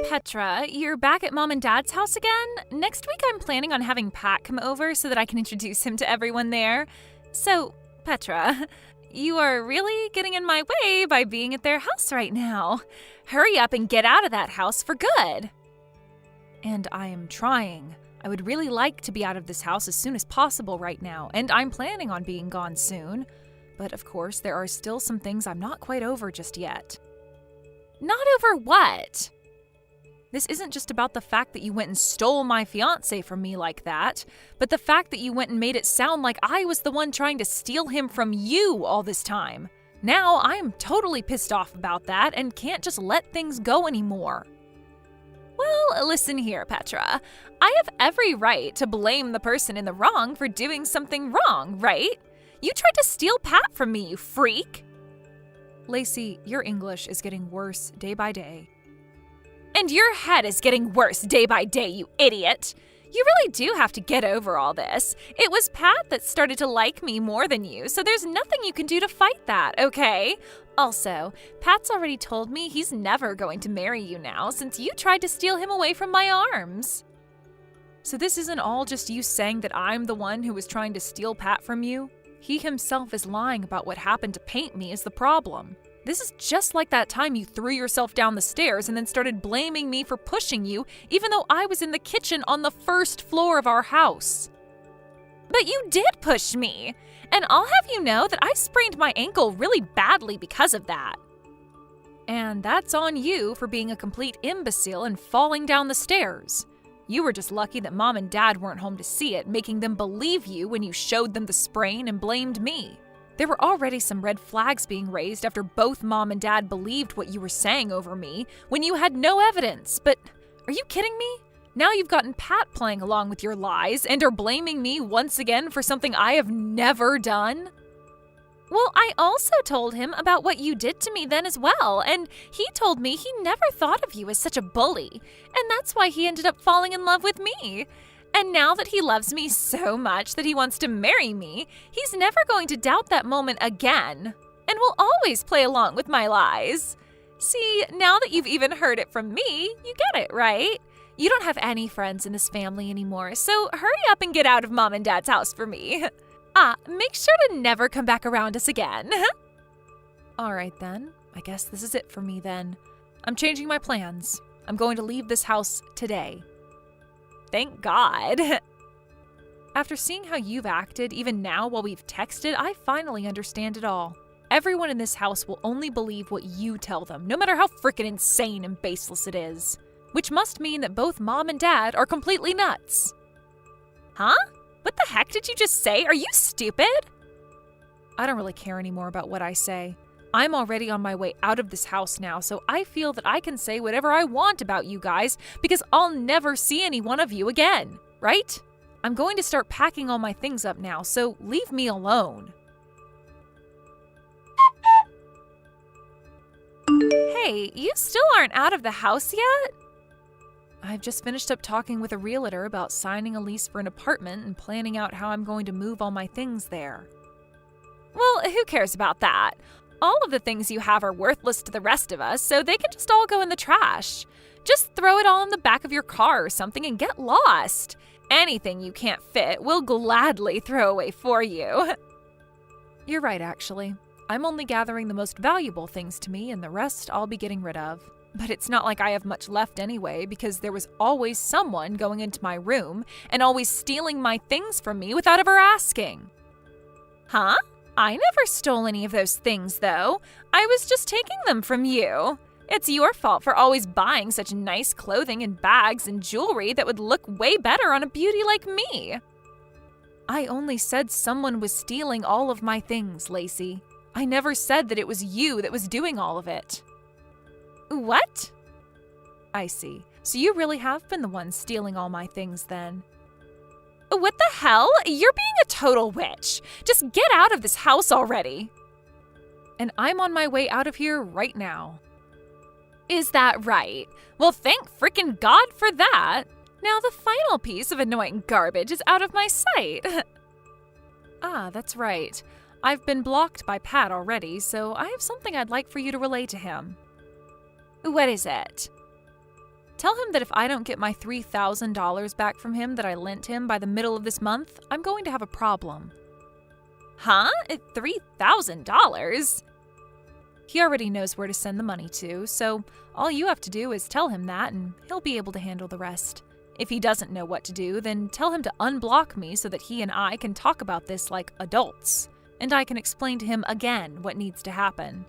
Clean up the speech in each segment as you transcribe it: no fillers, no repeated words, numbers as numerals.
Petra, you're back at Mom and Dad's house again? Next week I'm planning on having Pat come over so that I can introduce him to everyone there. So, Petra, you are really getting in my way by being at their house right now. Hurry up and get out of that house for good. And I am trying. I would really like to be out of this house as soon as possible right now, and I'm planning on being gone soon. But of course, there are still some things I'm not quite over just yet. Not over what? This isn't just about the fact that you went and stole my fiance from me like that, but the fact that you went and made it sound like I was the one trying to steal him from you all this time. Now I am totally pissed off about that and can't just let things go anymore. Well, listen here, Petra. I have every right to blame the person in the wrong for doing something wrong, right? You tried to steal Pat from me, you freak. Lacey, your English is getting worse day by day. And your head is getting worse day by day, you idiot. You really do have to get over all this. It was Pat that started to like me more than you, so there's nothing you can do to fight that, okay? Also, Pat's already told me he's never going to marry you now since you tried to steal him away from my arms. So this isn't all just you saying that I'm the one who was trying to steal Pat from you? He himself is lying about what happened to paint me is the problem. This is just like that time you threw yourself down the stairs and then started blaming me for pushing you, even though I was in the kitchen on the first floor of our house. But you did push me, and I'll have you know that I sprained my ankle really badly because of that. And that's on you for being a complete imbecile and falling down the stairs. You were just lucky that Mom and Dad weren't home to see it, making them believe you when you showed them the sprain and blamed me. There were already some red flags being raised after both Mom and Dad believed what you were saying over me when you had no evidence. But are you kidding me? Now you've gotten Pat playing along with your lies and are blaming me once again for something I have never done? Well, I also told him about what you did to me then as well, and he told me he never thought of you as such a bully, and that's why he ended up falling in love with me. And now that he loves me so much that he wants to marry me, he's never going to doubt that moment again, and will always play along with my lies. See, now that you've even heard it from me, you get it, right? You don't have any friends in this family anymore, so hurry up and get out of Mom and Dad's house for me. Make sure to never come back around us again. All right then, I guess this is it for me then. I'm changing my plans. I'm going to leave this house today. Thank God. After seeing how you've acted, even now while we've texted, I finally understand it all. Everyone in this house will only believe what you tell them, no matter how frickin' insane and baseless it is. Which must mean that both Mom and Dad are completely nuts. Huh? What the heck did you just say? Are you stupid? I don't really care anymore about what I say. I'm already on my way out of this house now, so I feel that I can say whatever I want about you guys because I'll never see any one of you again, right? I'm going to start packing all my things up now, so leave me alone. Hey, you still aren't out of the house yet? I've just finished up talking with a realtor about signing a lease for an apartment and planning out how I'm going to move all my things there. Well, who cares about that? All of the things you have are worthless to the rest of us, so they can just all go in the trash. Just throw it all in the back of your car or something and get lost. Anything you can't fit, we'll gladly throw away for you. You're right, actually. I'm only gathering the most valuable things to me, and the rest I'll be getting rid of. But it's not like I have much left anyway, because there was always someone going into my room and always stealing my things from me without ever asking. Huh? I never stole any of those things, though. I was just taking them from you. It's your fault for always buying such nice clothing and bags and jewelry that would look way better on a beauty like me. I only said someone was stealing all of my things, Lacey. I never said that it was you that was doing all of it. What? I see. So you really have been the one stealing all my things then. What the hell? You're being a total witch. Just get out of this house already. And I'm on my way out of here right now. Is that right? Well, thank frickin' God for that. Now the final piece of annoying garbage is out of my sight. That's right. I've been blocked by Pat already, so I have something I'd like for you to relay to him. What is it? Tell him that if I don't get my $3,000 back from him that I lent him by the middle of this month, I'm going to have a problem. Huh? $3,000? He already knows where to send the money to, so all you have to do is tell him that and he'll be able to handle the rest. If he doesn't know what to do, then tell him to unblock me so that he and I can talk about this like adults, and I can explain to him again what needs to happen.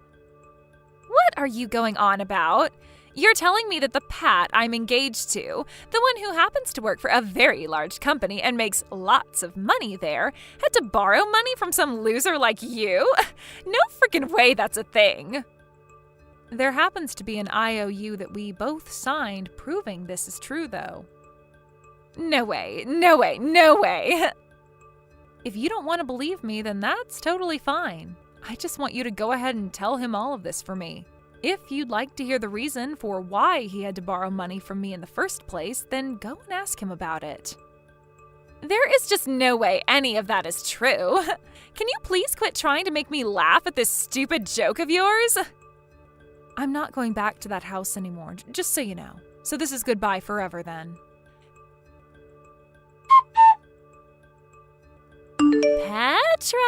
What are you going on about? You're telling me that the Pat I'm engaged to, the one who happens to work for a very large company and makes lots of money there, had to borrow money from some loser like you? No freaking way that's a thing. There happens to be an IOU that we both signed proving this is true, though. No way, no way, no way. If you don't want to believe me, then that's totally fine. I just want you to go ahead and tell him all of this for me. If you'd like to hear the reason for why he had to borrow money from me in the first place, then go and ask him about it. There is just no way any of that is true. Can you please quit trying to make me laugh at this stupid joke of yours? I'm not going back to that house anymore, just so you know. So this is goodbye forever then. Petra,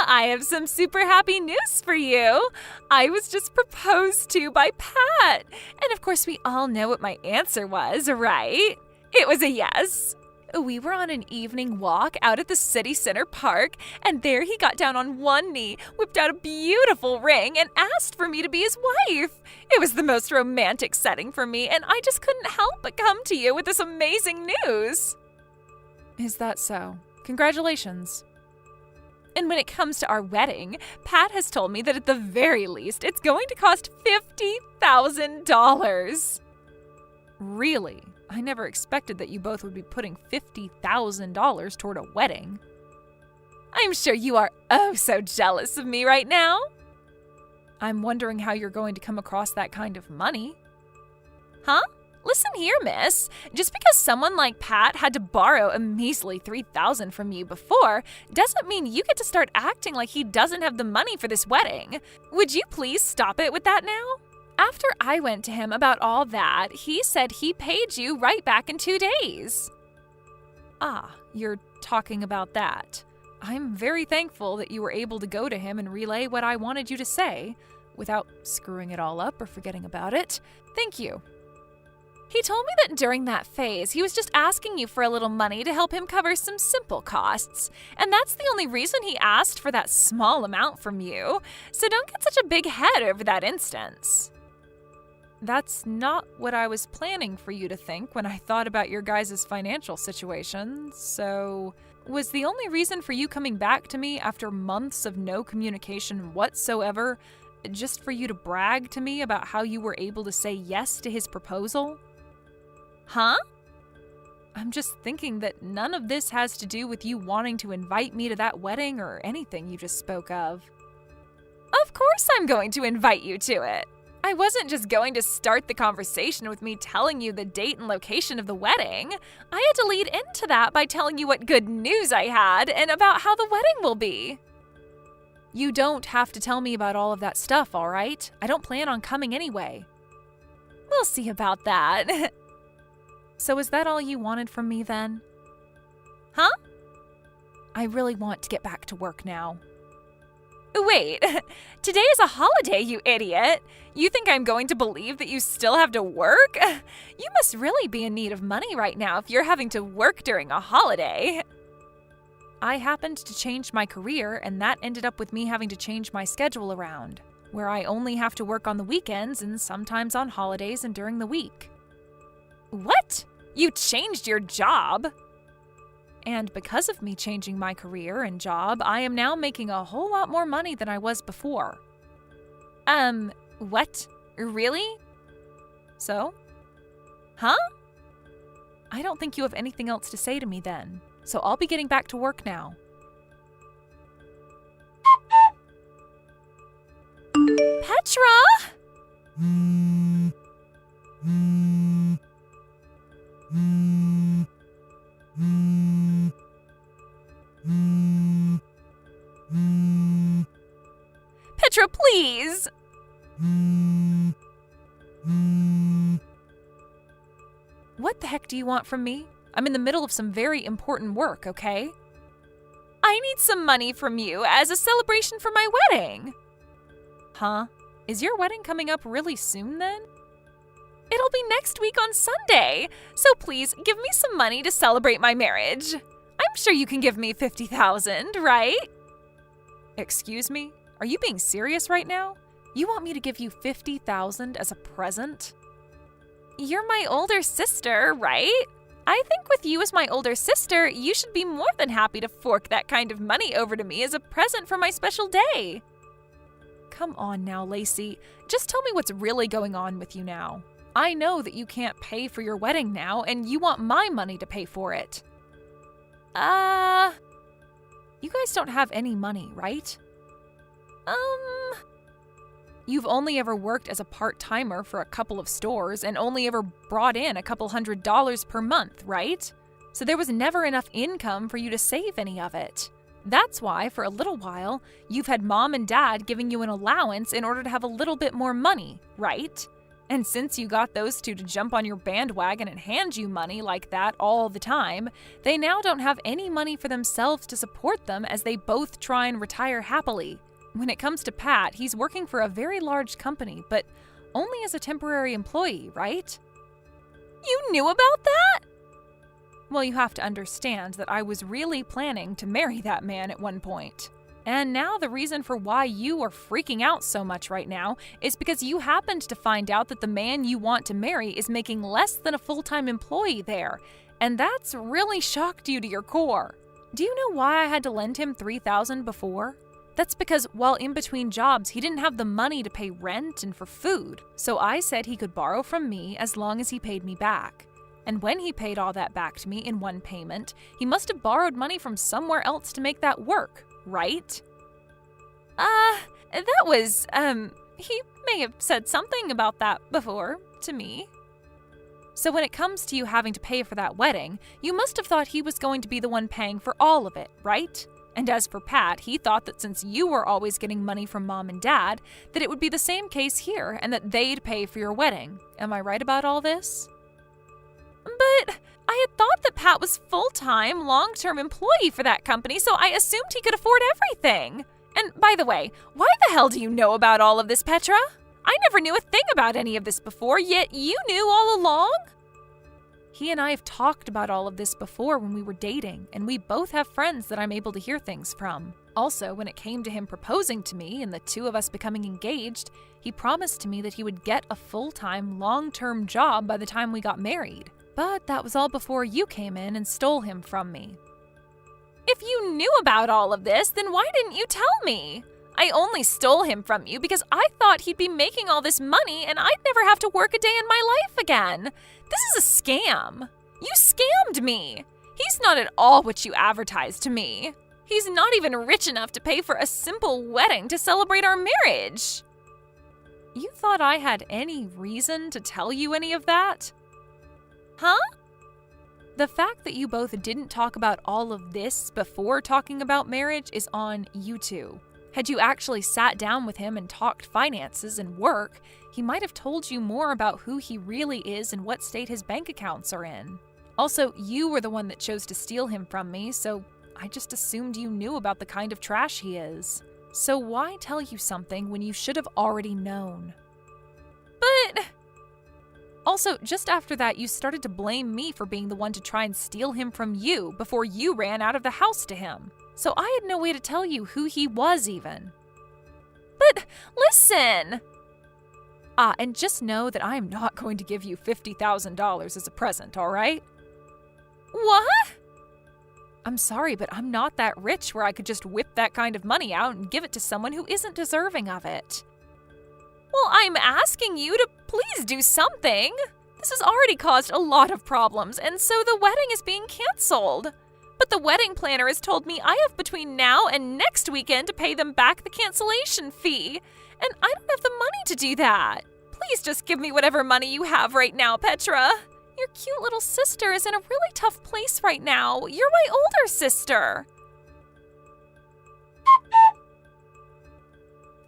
I have some super happy news for you. I was just proposed to by Pat. And of course, we all know what my answer was, right? It was a yes. We were on an evening walk out at the city center park, and there he got down on one knee, whipped out a beautiful ring, and asked for me to be his wife. It was the most romantic setting for me, and I just couldn't help but come to you with this amazing news. Is that so? Congratulations. And when it comes to our wedding, Pat has told me that at the very least, it's going to cost $50,000. Really? I never expected that you both would be putting $50,000 toward a wedding. I'm sure you are oh so jealous of me right now. I'm wondering how you're going to come across that kind of money. Huh? Listen here, miss. Just because someone like Pat had to borrow a measly $3,000 from you before doesn't mean you get to start acting like he doesn't have the money for this wedding. Would you please stop it with that now? After I went to him about all that, he said he paid you right back in 2 days. Ah, you're talking about that. I'm very thankful that you were able to go to him and relay what I wanted you to say without screwing it all up or forgetting about it. Thank you. He told me that during that phase, he was just asking you for a little money to help him cover some simple costs. And that's the only reason he asked for that small amount from you. So don't get such a big head over that instance. That's not what I was planning for you to think when I thought about your guys' financial situation. So, was the only reason for you coming back to me after months of no communication whatsoever just for you to brag to me about how you were able to say yes to his proposal? Huh? I'm just thinking that none of this has to do with you wanting to invite me to that wedding or anything you just spoke of. Of course I'm going to invite you to it. I wasn't just going to start the conversation with me telling you the date and location of the wedding. I had to lead into that by telling you what good news I had and about how the wedding will be. You don't have to tell me about all of that stuff, all right? I don't plan on coming anyway. We'll see about that. So is that all you wanted from me then? Huh? I really want to get back to work now. Wait, today is a holiday, you idiot. You think I'm going to believe that you still have to work? You must really be in need of money right now if you're having to work during a holiday. I happened to change my career, and that ended up with me having to change my schedule around, where I only have to work on the weekends and sometimes on holidays and during the week. What? You changed your job? And because of me changing my career and job, I am now making a whole lot more money than I was before. What? Really? So? Huh? I don't think you have anything else to say to me then, so I'll be getting back to work now. Petra? Petra, please! What the heck do you want from me? I'm in the middle of some very important work, okay? I need some money from you as a celebration for my wedding. Huh? Is your wedding coming up really soon then? It'll be next week on Sunday, so please give me some money to celebrate my marriage. I'm sure you can give me $50,000, right? Excuse me? Are you being serious right now? You want me to give you $50,000 as a present? You're my older sister, right? I think with you as my older sister, you should be more than happy to fork that kind of money over to me as a present for my special day. Come on now, Lacey. Just tell me what's really going on with you now. I know that you can't pay for your wedding now, and you want my money to pay for it. You guys don't have any money, right? You've only ever worked as a part-timer for a couple of stores and only ever brought in a couple $100 per month, right? So there was never enough income for you to save any of it. That's why, for a little while, you've had mom and dad giving you an allowance in order to have a little bit more money, right? And since you got those two to jump on your bandwagon and hand you money like that all the time, they now don't have any money for themselves to support them as they both try and retire happily. When it comes to Pat, he's working for a very large company, but only as a temporary employee, right? You knew about that? Well, you have to understand that I was really planning to marry that man at one point. And now the reason for why you are freaking out so much right now is because you happened to find out that the man you want to marry is making less than a full-time employee there, and that's really shocked you to your core. Do you know why I had to lend him $3,000 before? That's because while in between jobs, he didn't have the money to pay rent and for food. So I said he could borrow from me as long as he paid me back. And when he paid all that back to me in one payment, he must have borrowed money from somewhere else to make that work, right? He may have said something about that before to me. So when it comes to you having to pay for that wedding, you must have thought he was going to be the one paying for all of it, right? And as for Pat, he thought that since you were always getting money from mom and dad, that it would be the same case here and that they'd pay for your wedding. Am I right about all this? But I had thought that Pat was full-time, long-term employee for that company, so I assumed he could afford everything. And by the way, why the hell do you know about all of this, Petra? I never knew a thing about any of this before, yet you knew all along? He and I have talked about all of this before when we were dating, and we both have friends that I'm able to hear things from. Also, when it came to him proposing to me and the two of us becoming engaged, he promised to me that he would get a full-time, long-term job by the time we got married. But that was all before you came in and stole him from me. If you knew about all of this, then why didn't you tell me? I only stole him from you because I thought he'd be making all this money and I'd never have to work a day in my life again. This is a scam. You scammed me. He's not at all what you advertised to me. He's not even rich enough to pay for a simple wedding to celebrate our marriage. You thought I had any reason to tell you any of that? Huh? The fact that you both didn't talk about all of this before talking about marriage is on you two. Had you actually sat down with him and talked finances and work, he might have told you more about who he really is and what state his bank accounts are in. Also, you were the one that chose to steal him from me, so I just assumed you knew about the kind of trash he is. So why tell you something when you should have already known? But... Also, just after that, you started to blame me for being the one to try and steal him from you before you ran out of the house to him. So I had no way to tell you who he was even. But listen! And just know that I am not going to give you $50,000 as a present, all right? What? I'm sorry, but I'm not that rich where I could just whip that kind of money out and give it to someone who isn't deserving of it. Well, I'm asking you to please do something. This has already caused a lot of problems, and so the wedding is being canceled. But the wedding planner has told me I have between now and next weekend to pay them back the cancellation fee, and I don't have the money to do that. Please just give me whatever money you have right now, Petra. Your cute little sister is in a really tough place right now. You're my older sister.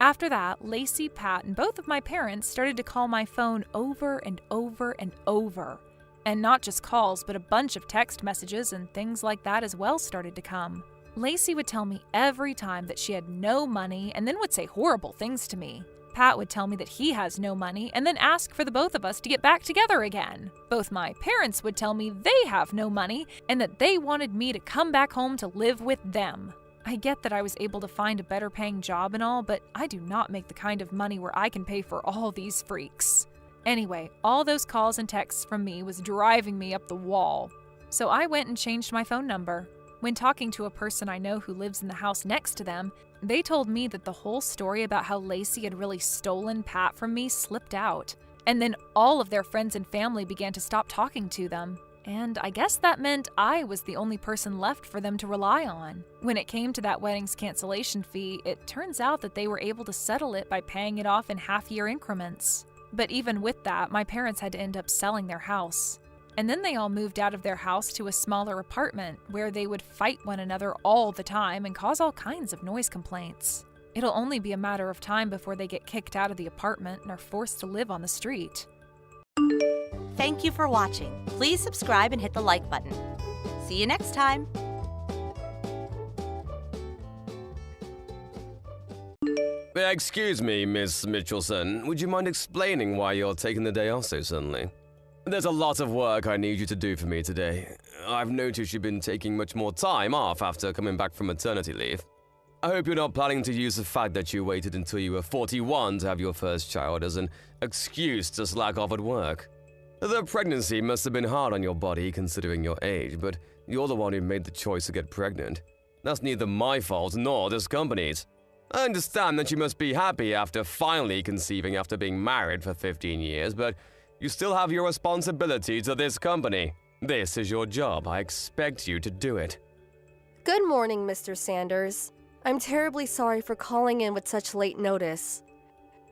After that, Lacey, Pat, and both of my parents started to call my phone over and over and over. And not just calls, but a bunch of text messages and things like that as well started to come. Lacey would tell me every time that she had no money and then would say horrible things to me. Pat would tell me that he has no money and then ask for the both of us to get back together again. Both my parents would tell me they have no money and that they wanted me to come back home to live with them. I get that I was able to find a better paying job and all, but I do not make the kind of money where I can pay for all these freaks. Anyway, all those calls and texts from me was driving me up the wall. So I went and changed my phone number. When talking to a person I know who lives in the house next to them, they told me that the whole story about how Lacey had really stolen Pat from me slipped out. And then all of their friends and family began to stop talking to them. And I guess that meant I was the only person left for them to rely on. When it came to that wedding's cancellation fee, it turns out that they were able to settle it by paying it off in half-year increments. But even with that, my parents had to end up selling their house. And then they all moved out of their house to a smaller apartment where they would fight one another all the time and cause all kinds of noise complaints. It'll only be a matter of time before they get kicked out of the apartment and are forced to live on the street. Thank you for watching. Please subscribe and hit the like button. See you next time. Excuse me, Miss Mitchelson. Would you mind explaining why you're taking the day off so suddenly? There's a lot of work I need you to do for me today. I've noticed you've been taking much more time off after coming back from maternity leave. I hope you're not planning to use the fact that you waited until you were 41 to have your first child as an excuse to slack off at work. The pregnancy must have been hard on your body considering your age, but you're the one who made the choice to get pregnant. That's neither my fault nor this company's. I understand that you must be happy after finally conceiving after being married for 15 years, but you still have your responsibility to this company. This is your job. I expect you to do it. Good morning, Mr. Sanders. I'm terribly sorry for calling in with such late notice.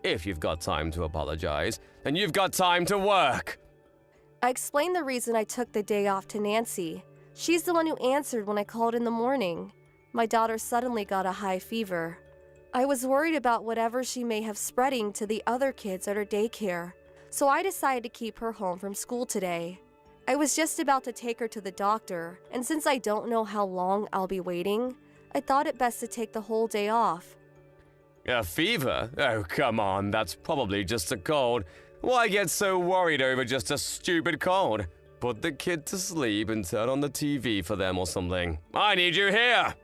If you've got time to apologize, then you've got time to work. I explained the reason I took the day off to Nancy. She's the one who answered when I called in the morning. My daughter suddenly got a high fever. I was worried about whatever she may have spreading to the other kids at her daycare, so I decided to keep her home from school today. I was just about to take her to the doctor, and since I don't know how long I'll be waiting, I thought it best to take the whole day off. A fever? Oh, come on, that's probably just a cold. Why get so worried over just a stupid cold? Put the kid to sleep and turn on the TV for them or something. I need you here!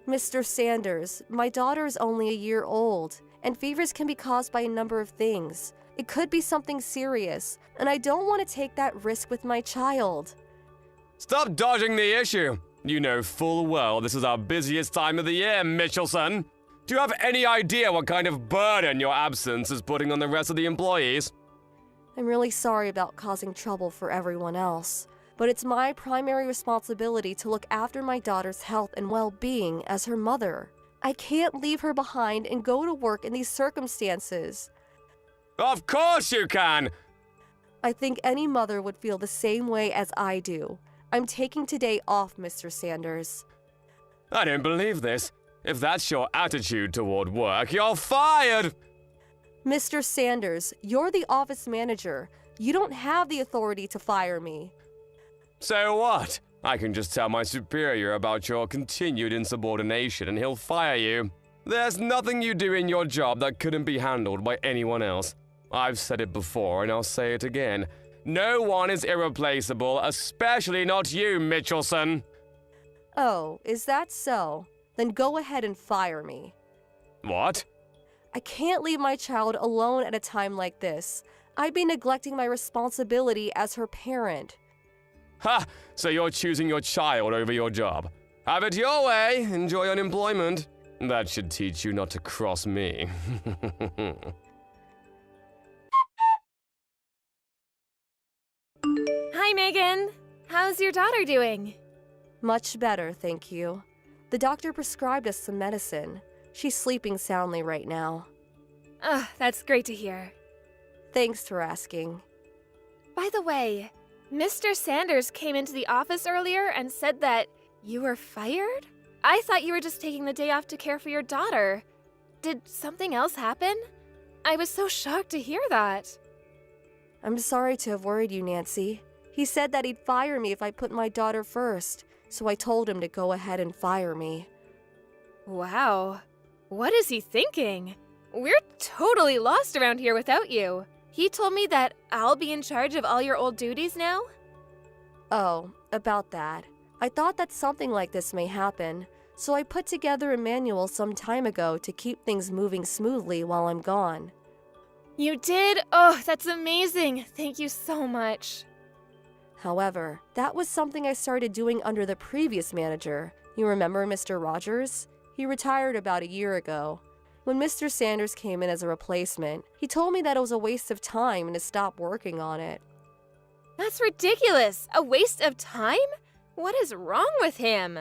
Mr. Sanders, my daughter is only a year old, and fevers can be caused by a number of things. It could be something serious, and I don't want to take that risk with my child. Stop dodging the issue. You know full well this is our busiest time of the year, Mitchelson. Do you have any idea what kind of burden your absence is putting on the rest of the employees? I'm really sorry about causing trouble for everyone else, but it's my primary responsibility to look after my daughter's health and well-being as her mother. I can't leave her behind and go to work in these circumstances. Of course you can! I think any mother would feel the same way as I do. I'm taking today off, Mr. Sanders. I don't believe this. If that's your attitude toward work, you're fired! Mr. Sanders, you're the office manager. You don't have the authority to fire me. So what? I can just tell my superior about your continued insubordination and he'll fire you. There's nothing you do in your job that couldn't be handled by anyone else. I've said it before and I'll say it again. No one is irreplaceable, especially not you, Mitchelson. Oh, is that so? Then go ahead and fire me. What? I can't leave my child alone at a time like this. I'd be neglecting my responsibility as her parent. Ha! So you're choosing your child over your job. Have it your way. Enjoy unemployment. That should teach you not to cross me. Hi, Megan. How's your daughter doing? Much better, thank you. The doctor prescribed us some medicine. She's sleeping soundly right now. That's great to hear. Thanks for asking. By the way, Mr. Sanders came into the office earlier and said that you were fired? I thought you were just taking the day off to care for your daughter. Did something else happen? I was so shocked to hear that. I'm sorry to have worried you, Nancy. He said that he'd fire me if I put my daughter first, so I told him to go ahead and fire me. Wow. What is he thinking? We're totally lost around here without you. He told me that I'll be in charge of all your old duties now? Oh, about that. I thought that something like this may happen, so I put together a manual some time ago to keep things moving smoothly while I'm gone. You did? Oh, that's amazing. Thank you so much. However, that was something I started doing under the previous manager. You remember Mr. Rogers? He retired about a year ago. When Mr. Sanders came in as a replacement, he told me that it was a waste of time and to stop working on it. That's ridiculous. A waste of time? What is wrong with him?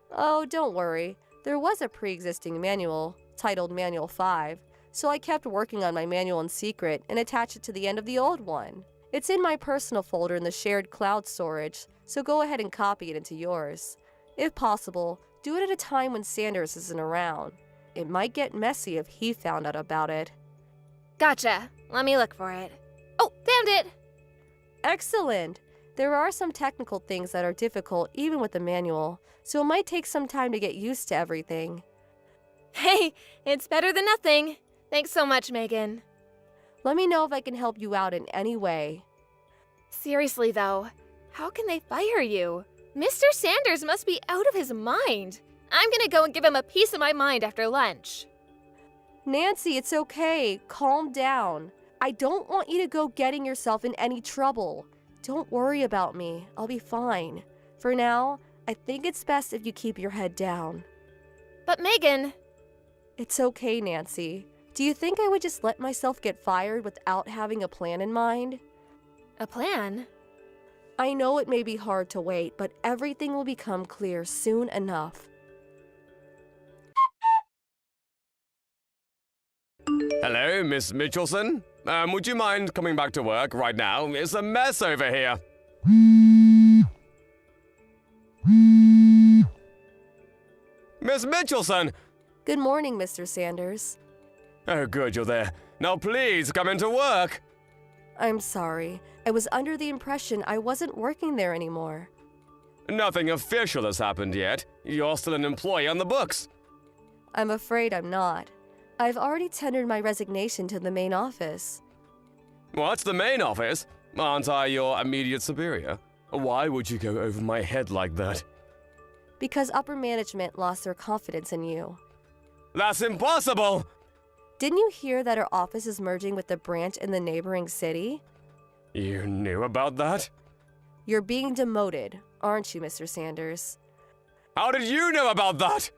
Oh, don't worry. There was a pre-existing manual, titled Manual 5, so I kept working on my manual in secret and attached it to the end of the old one. It's in my personal folder in the shared cloud storage, so go ahead and copy it into yours. If possible, do it at a time when Sanders isn't around. It might get messy if he found out about it. Gotcha. Let me look for it. Oh, found it! Excellent! There are some technical things that are difficult even with the manual, so it might take some time to get used to everything. Hey, it's better than nothing. Thanks so much, Megan. Let me know if I can help you out in any way. Seriously, though, how can they fire you? Mr. Sanders must be out of his mind. I'm gonna go and give him a piece of my mind after lunch. Nancy, it's okay. Calm down. I don't want you to go getting yourself in any trouble. Don't worry about me. I'll be fine. For now, I think it's best if you keep your head down. But Megan... It's okay, Nancy. Do you think I would just let myself get fired without having a plan in mind? A plan? I know it may be hard to wait, but everything will become clear soon enough. Hello, Miss Mitchelson. Would you mind coming back to work right now? It's a mess over here. Miss Mitchelson! Good morning, Mr. Sanders. Oh, good, you're there. Now please, come into work. I'm sorry. I was under the impression I wasn't working there anymore. Nothing official has happened yet. You're still an employee on the books. I'm afraid I'm not. I've already tendered my resignation to the main office. What's the main office? Aren't I your immediate superior? Why would you go over my head like that? Because upper management lost their confidence in you. That's impossible! Didn't you hear that our office is merging with the branch in the neighboring city? You knew about that? You're being demoted, aren't you, Mr. Sanders? How did you know about that?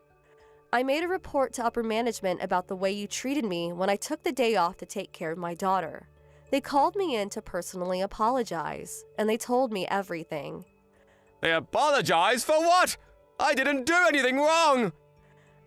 I made a report to upper management about the way you treated me when I took the day off to take care of my daughter. They called me in to personally apologize, and they told me everything. They apologize for what? I didn't do anything wrong!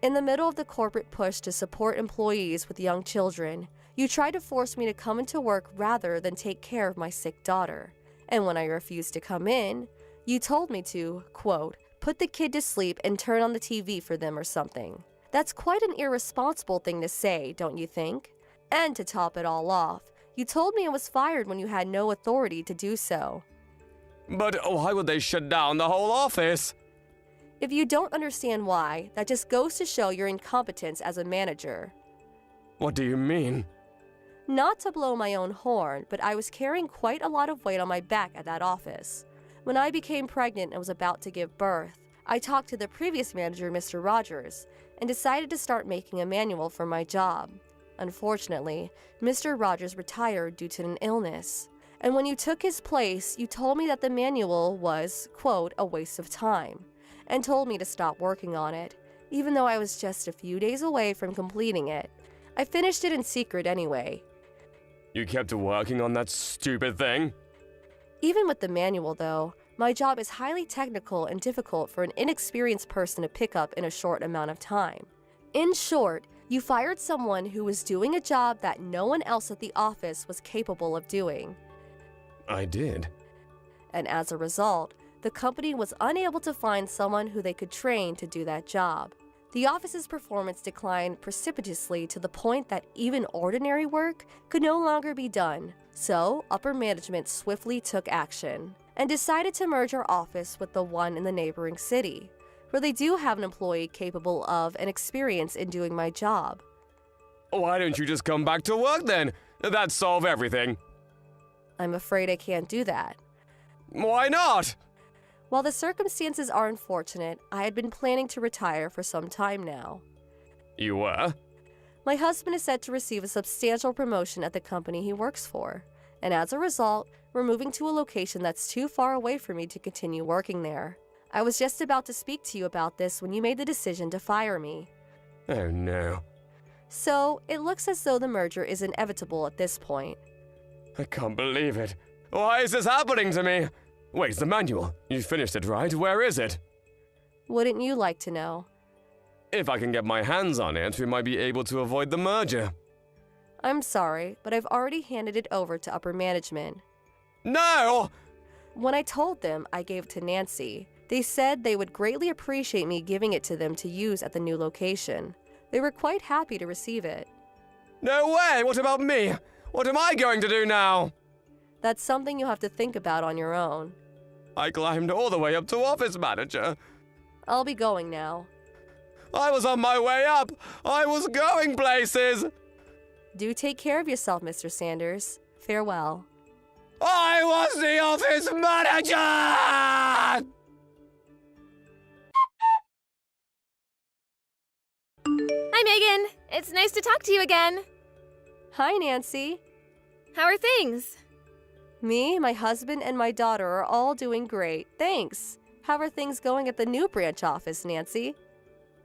In the middle of the corporate push to support employees with young children, you tried to force me to come into work rather than take care of my sick daughter. And when I refused to come in, you told me to, quote, put the kid to sleep and turn on the TV for them or something. That's quite an irresponsible thing to say, don't you think? And to top it all off, you told me I was fired when you had no authority to do so. But why would they shut down the whole office? If you don't understand why, that just goes to show your incompetence as a manager. What do you mean? Not to blow my own horn, but I was carrying quite a lot of weight on my back at that office. When I became pregnant and was about to give birth, I talked to the previous manager, Mr. Rogers, and decided to start making a manual for my job. Unfortunately, Mr. Rogers retired due to an illness. And when you took his place, you told me that the manual was, quote, a waste of time, and told me to stop working on it, even though I was just a few days away from completing it. I finished it in secret anyway. You kept working on that stupid thing? Even with the manual, though, my job is highly technical and difficult for an inexperienced person to pick up in a short amount of time. In short, you fired someone who was doing a job that no one else at the office was capable of doing. I did. And as a result, the company was unable to find someone who they could train to do that job. The office's performance declined precipitously to the point that even ordinary work could no longer be done. So, upper management swiftly took action and decided to merge our office with the one in the neighboring city, where they do have an employee capable of and experienced in doing my job. Why don't you just come back to work then? That'd solve everything. I'm afraid I can't do that. Why not? While the circumstances are unfortunate, I had been planning to retire for some time now. You were? My husband is set to receive a substantial promotion at the company he works for, and as a result, we're moving to a location that's too far away for me to continue working there. I was just about to speak to you about this when you made the decision to fire me. Oh no. So, it looks as though the merger is inevitable at this point. I can't believe it. Why is this happening to me? Where's the manual? You finished it, right? Where is it? Wouldn't you like to know? If I can get my hands on it, we might be able to avoid the merger. I'm sorry, but I've already handed it over to upper management. No! When I told them I gave it to Nancy, they said they would greatly appreciate me giving it to them to use at the new location. They were quite happy to receive it. No way! What about me? What am I going to do now? That's something you'll have to think about on your own. I climbed all the way up to office manager. I'll be going now. I was on my way up. I was going places. Do take care of yourself, Mr. Sanders. Farewell. I was the office manager! Hi, Megan. It's nice to talk to you again. Hi, Nancy. How are things? Me, my husband, and my daughter are all doing great. Thanks. How are things going at the new branch office, Nancy?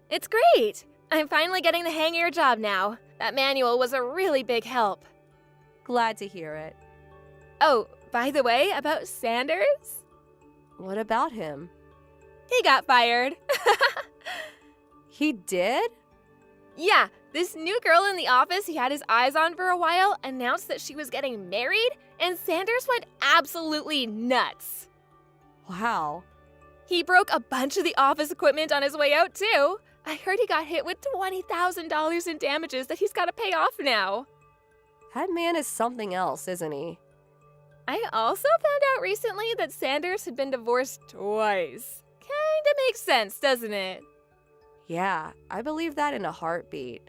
It's great. I'm finally getting the hang of your job now. That manual was a really big help. Glad to hear it. Oh, by the way, about Sanders? What about him? He got fired. He did? Yeah, this new girl in the office he had his eyes on for a while announced that she was getting married, and Sanders went absolutely nuts. Wow. He broke a bunch of the office equipment on his way out, too. I heard he got hit with $20,000 in damages that he's got to pay off now. That man is something else, isn't he? I also found out recently that Sanders had been divorced twice. Kinda makes sense, doesn't it? Yeah, I believe that in a heartbeat.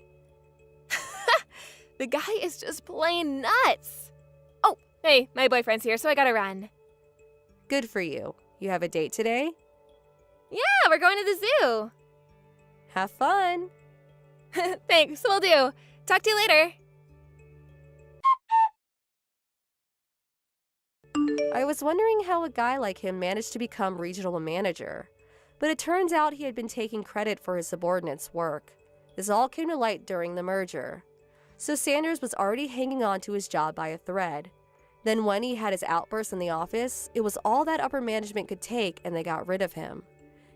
The guy is just plain nuts. Oh, hey, my boyfriend's here, so I gotta run. Good for you. You have a date today? Yeah, we're going to the zoo. Have fun. Thanks, will do. Talk to you later. I was wondering how a guy like him managed to become regional manager, but it turns out he had been taking credit for his subordinates' work. This all came to light during the merger. So Sanders was already hanging on to his job by a thread. Then when he had his outburst in the office, it was all that upper management could take and they got rid of him.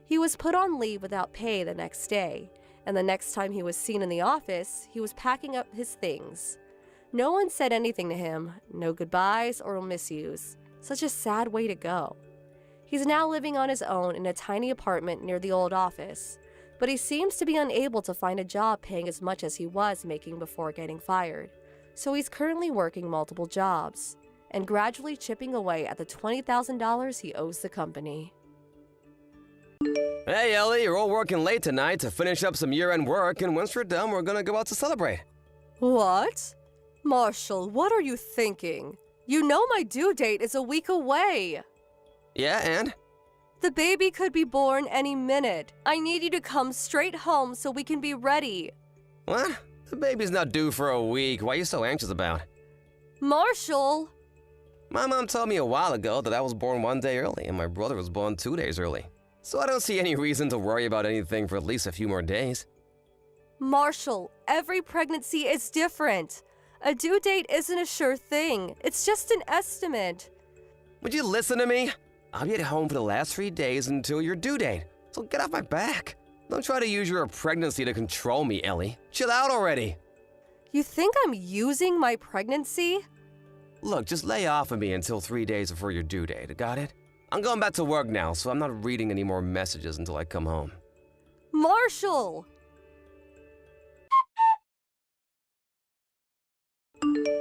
He was put on leave without pay the next day, and the next time he was seen in the office, he was packing up his things. No one said anything to him, no goodbyes or misuse. Such a sad way to go. He's now living on his own in a tiny apartment near the old office, but he seems to be unable to find a job paying as much as he was making before getting fired. So he's currently working multiple jobs and gradually chipping away at the $20,000 he owes the company. Hey, Ellie, you're all working late tonight to finish up some year-end work, and once we're done, we're gonna go out to celebrate. What? Marshall, what are you thinking? You know my due date is a week away. Yeah, and? The baby could be born any minute. I need you to come straight home so we can be ready. What? The baby's not due for a week. Why are you so anxious about? Marshall! My mom told me a while ago that I was born 1 day early, and my brother was born 2 days early. So I don't see any reason to worry about anything for at least a few more days. Marshall, every pregnancy is different. A due date isn't a sure thing. It's just an estimate. Would you listen to me? I'll be at home for the last 3 days until your due date. So get off my back. Don't try to use your pregnancy to control me, Ellie. Chill out already. You think I'm using my pregnancy? Look, just lay off of me until 3 days before your due date. Got it? I'm going back to work now, so I'm not reading any more messages until I come home. Marshall!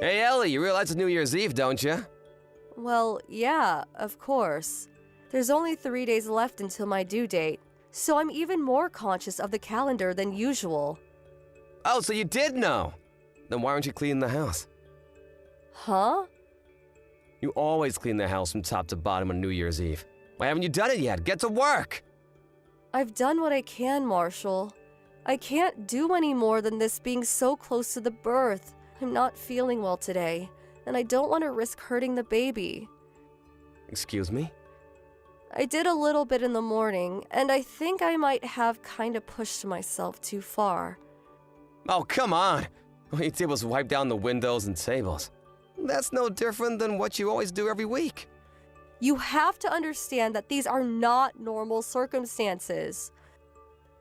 Hey, Ellie, you realize it's New Year's Eve, don't you? Well, yeah, of course. There's only 3 days left until my due date, so I'm even more conscious of the calendar than usual. Oh, so you did know? Then why aren't you cleaning the house? Huh? You always clean the house from top to bottom on New Year's Eve. Why haven't you done it yet? Get to work! I've done what I can, Marshall. I can't do any more than this being so close to the birth. I'm not feeling well today, and I don't want to risk hurting the baby. Excuse me? I did a little bit in the morning, and I think I might have kind of pushed myself too far. Oh, come on! All you did was wipe down the windows and tables. That's no different than what you always do every week. You have to understand that these are not normal circumstances.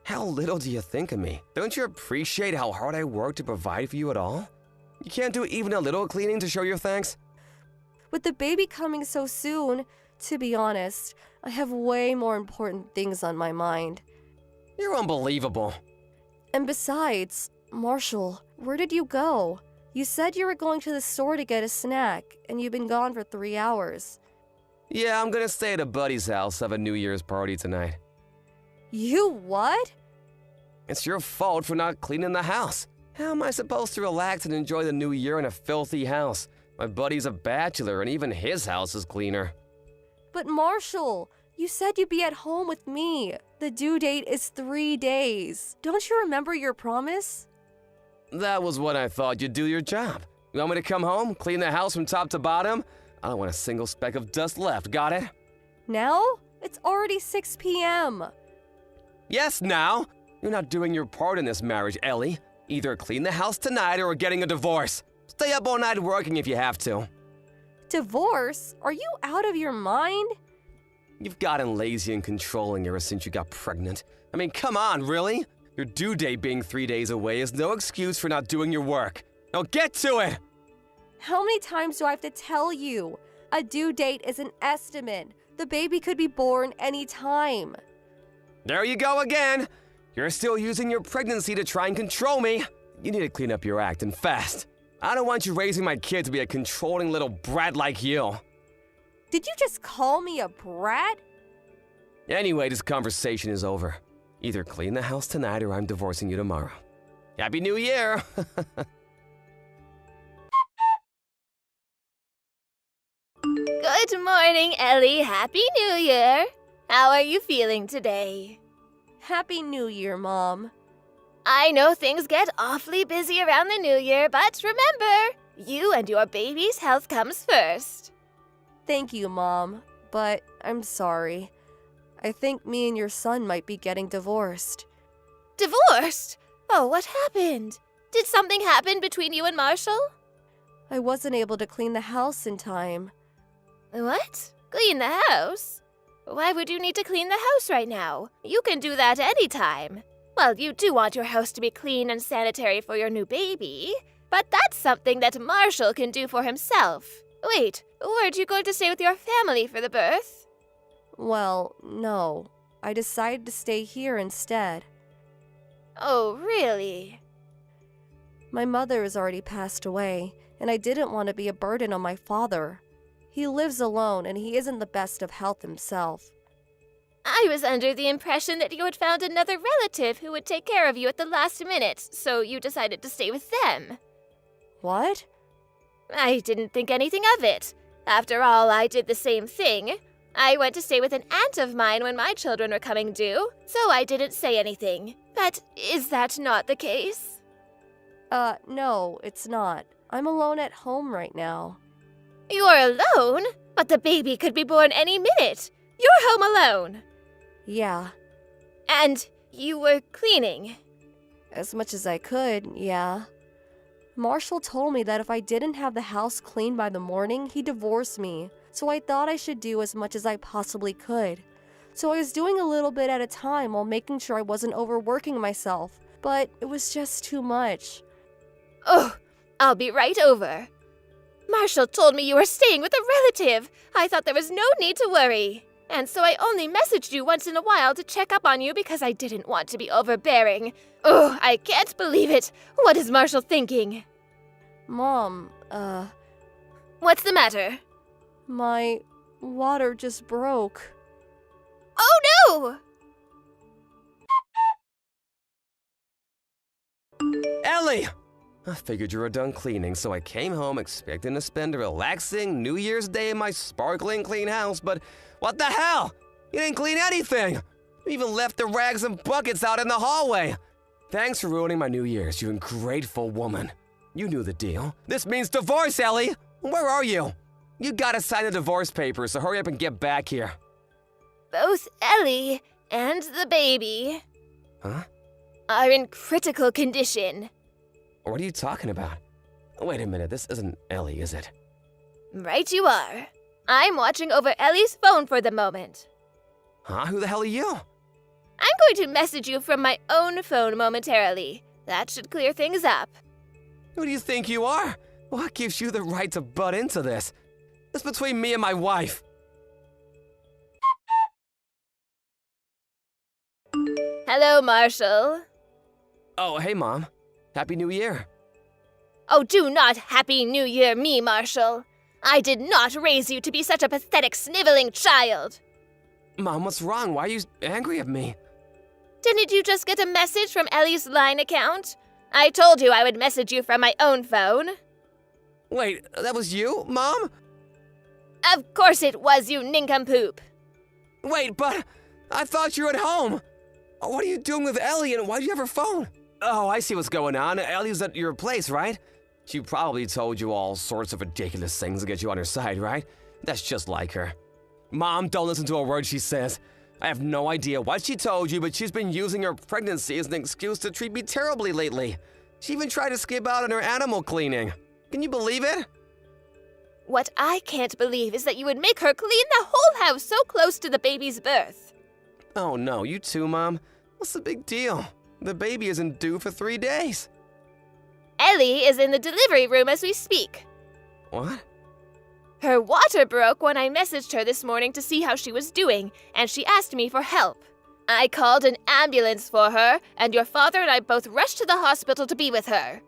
How little do you think of me? Don't you appreciate how hard I work to provide for you at all? You can't do even a little cleaning to show your thanks? With the baby coming so soon, to be honest, I have way more important things on my mind. You're unbelievable. And besides, Marshall, where did you go? You said you were going to the store to get a snack, and you've been gone for 3 hours. Yeah, I'm gonna stay at a buddy's house, have a New Year's party tonight. You what? It's your fault for not cleaning the house. How am I supposed to relax and enjoy the new year in a filthy house? My buddy's a bachelor, and even his house is cleaner. But Marshall, you said you'd be at home with me. The due date is 3 days. Don't you remember your promise? That was when I thought you'd do your job. You want me to come home, clean the house from top to bottom? I don't want a single speck of dust left, got it? Now? It's already 6 p.m. Yes, now! You're not doing your part in this marriage, Ellie. Either clean the house tonight or we're getting a divorce. Stay up all night working if you have to. Divorce? Are you out of your mind? You've gotten lazy and controlling ever since you got pregnant. I mean, come on, really? Your due date being 3 days away is no excuse for not doing your work. Now get to it! How many times do I have to tell you? A due date is an estimate. The baby could be born any time. There you go again! You're still using your pregnancy to try and control me. You need to clean up your act and fast. I don't want you raising my kid to be a controlling little brat like you. Did you just call me a brat? Anyway, this conversation is over. Either clean the house tonight or I'm divorcing you tomorrow. Happy New Year! Good morning, Ellie. Happy New Year. How are you feeling today? Happy New Year, Mom. I know things get awfully busy around the New Year, but remember, you and your baby's health comes first. Thank you, Mom, but I'm sorry. I think me and your son might be getting divorced. Divorced? Oh, what happened? Did something happen between you and Marshall? I wasn't able to clean the house in time. What? Clean the house? Why would you need to clean the house right now? You can do that anytime. Well, you do want your house to be clean and sanitary for your new baby, but that's something that Marshall can do for himself. Wait, weren't you going to stay with your family for the birth? Well, no. I decided to stay here instead. Oh, really? My mother has already passed away, and I didn't want to be a burden on my father. He lives alone, and he isn't the best of health himself. I was under the impression that you had found another relative who would take care of you at the last minute, so you decided to stay with them. What? I didn't think anything of it. After all, I did the same thing. I went to stay with an aunt of mine when my children were coming due, so I didn't say anything. But is that not the case? No, it's not. I'm alone at home right now. You're alone? But the baby could be born any minute. You're home alone. Yeah, And you were cleaning. as much as I could, yeah. Marshall told me that if I didn't have the house clean by the morning, he'd divorce me. So I thought I should do as much as I possibly could. So I was doing a little bit at a time while making sure I wasn't overworking myself. But it was just too much. Oh, I'll be right over. Marshall told me you were staying with a relative. I thought there was no need to worry. And so I only messaged you once in a while to check up on you because I didn't want to be overbearing. Oh, I can't believe it. What is Marshall thinking? Mom, What's the matter? My water just broke. Oh no! Ellie! I figured you were done cleaning, so I came home expecting to spend a relaxing New Year's Day in my sparkling clean house, but what the hell? You didn't clean anything! You even left the rags and buckets out in the hallway! Thanks for ruining my New Year's, you ungrateful woman. You knew the deal. This means divorce, Ellie! Where are you? You gotta sign the divorce papers, so hurry up and get back here. Both Ellie and the baby Huh? are in critical condition. What are you talking about? Wait a minute, this isn't Ellie, is it? Right you are. I'm watching over Ellie's phone for the moment. Huh? Who the hell are you? I'm going to message you from my own phone momentarily. That should clear things up. Who do you think you are? What gives you the right to butt into this? It's between me and my wife. Hello, Marshall. Oh, hey, Mom. Happy New Year. Oh, do not Happy New Year me, Marshall. I did not raise you to be such a pathetic, sniveling child. Mom, what's wrong? Why are you angry at me? Didn't you just get a message from Ellie's Line account? I told you I would message you from my own phone. Wait, that was you, Mom? Of course it was, you nincompoop. Wait, but I thought you were at home. What are you doing with Ellie and why do you have her phone? Oh, I see what's going on. Ellie's at your place, right? She probably told you all sorts of ridiculous things to get you on her side, right? That's just like her. Mom, don't listen to a word she says. I have no idea what she told you, but she's been using her pregnancy as an excuse to treat me terribly lately. She even tried to skip out on her animal cleaning. Can you believe it? What I can't believe is that you would make her clean the whole house so close to the baby's birth. Oh no, you too, Mom. What's the big deal? The baby isn't due for 3 days. Ellie is in the delivery room as we speak. What? Her water broke when I messaged her this morning to see how she was doing, and she asked me for help. I called an ambulance for her, and your father and I both rushed to the hospital to be with her.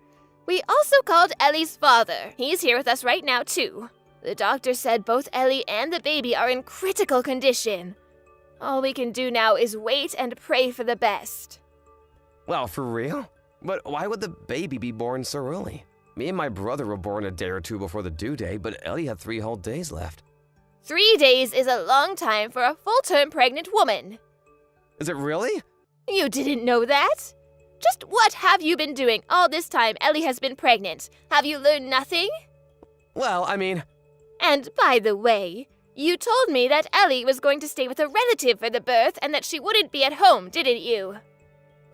We also called Ellie's father. He's here with us right now, too. The doctor said both Ellie and the baby are in critical condition. All we can do now is wait and pray for the best. Well, for real? But why would the baby be born so early? Me and my brother were born a day or two before the due date, but Ellie had 3 whole days left. 3 days is a long time for a full-term pregnant woman. Is it really? You didn't know that? Just what have you been doing all this time Ellie has been pregnant? Have you learned nothing? Well, I mean... And by the way, you told me that Ellie was going to stay with a relative for the birth and that she wouldn't be at home, didn't you?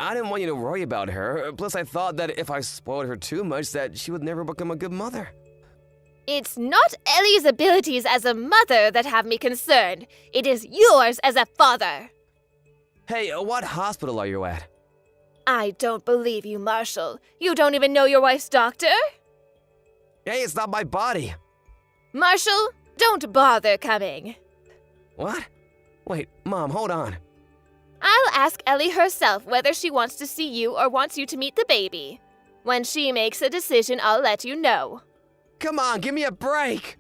I didn't want you to worry about her. Plus, I thought that if I spoiled her too much, that she would never become a good mother. It's not Ellie's abilities as a mother that have me concerned. It is yours as a father. Hey, what hospital are you at? I don't believe you, Marshall. You don't even know your wife's doctor? Hey, it's not my body. Marshall, don't bother coming. What? Wait, Mom, hold on. I'll ask Ellie herself whether she wants to see you or wants you to meet the baby. When she makes a decision, I'll let you know. Come on, give me a break.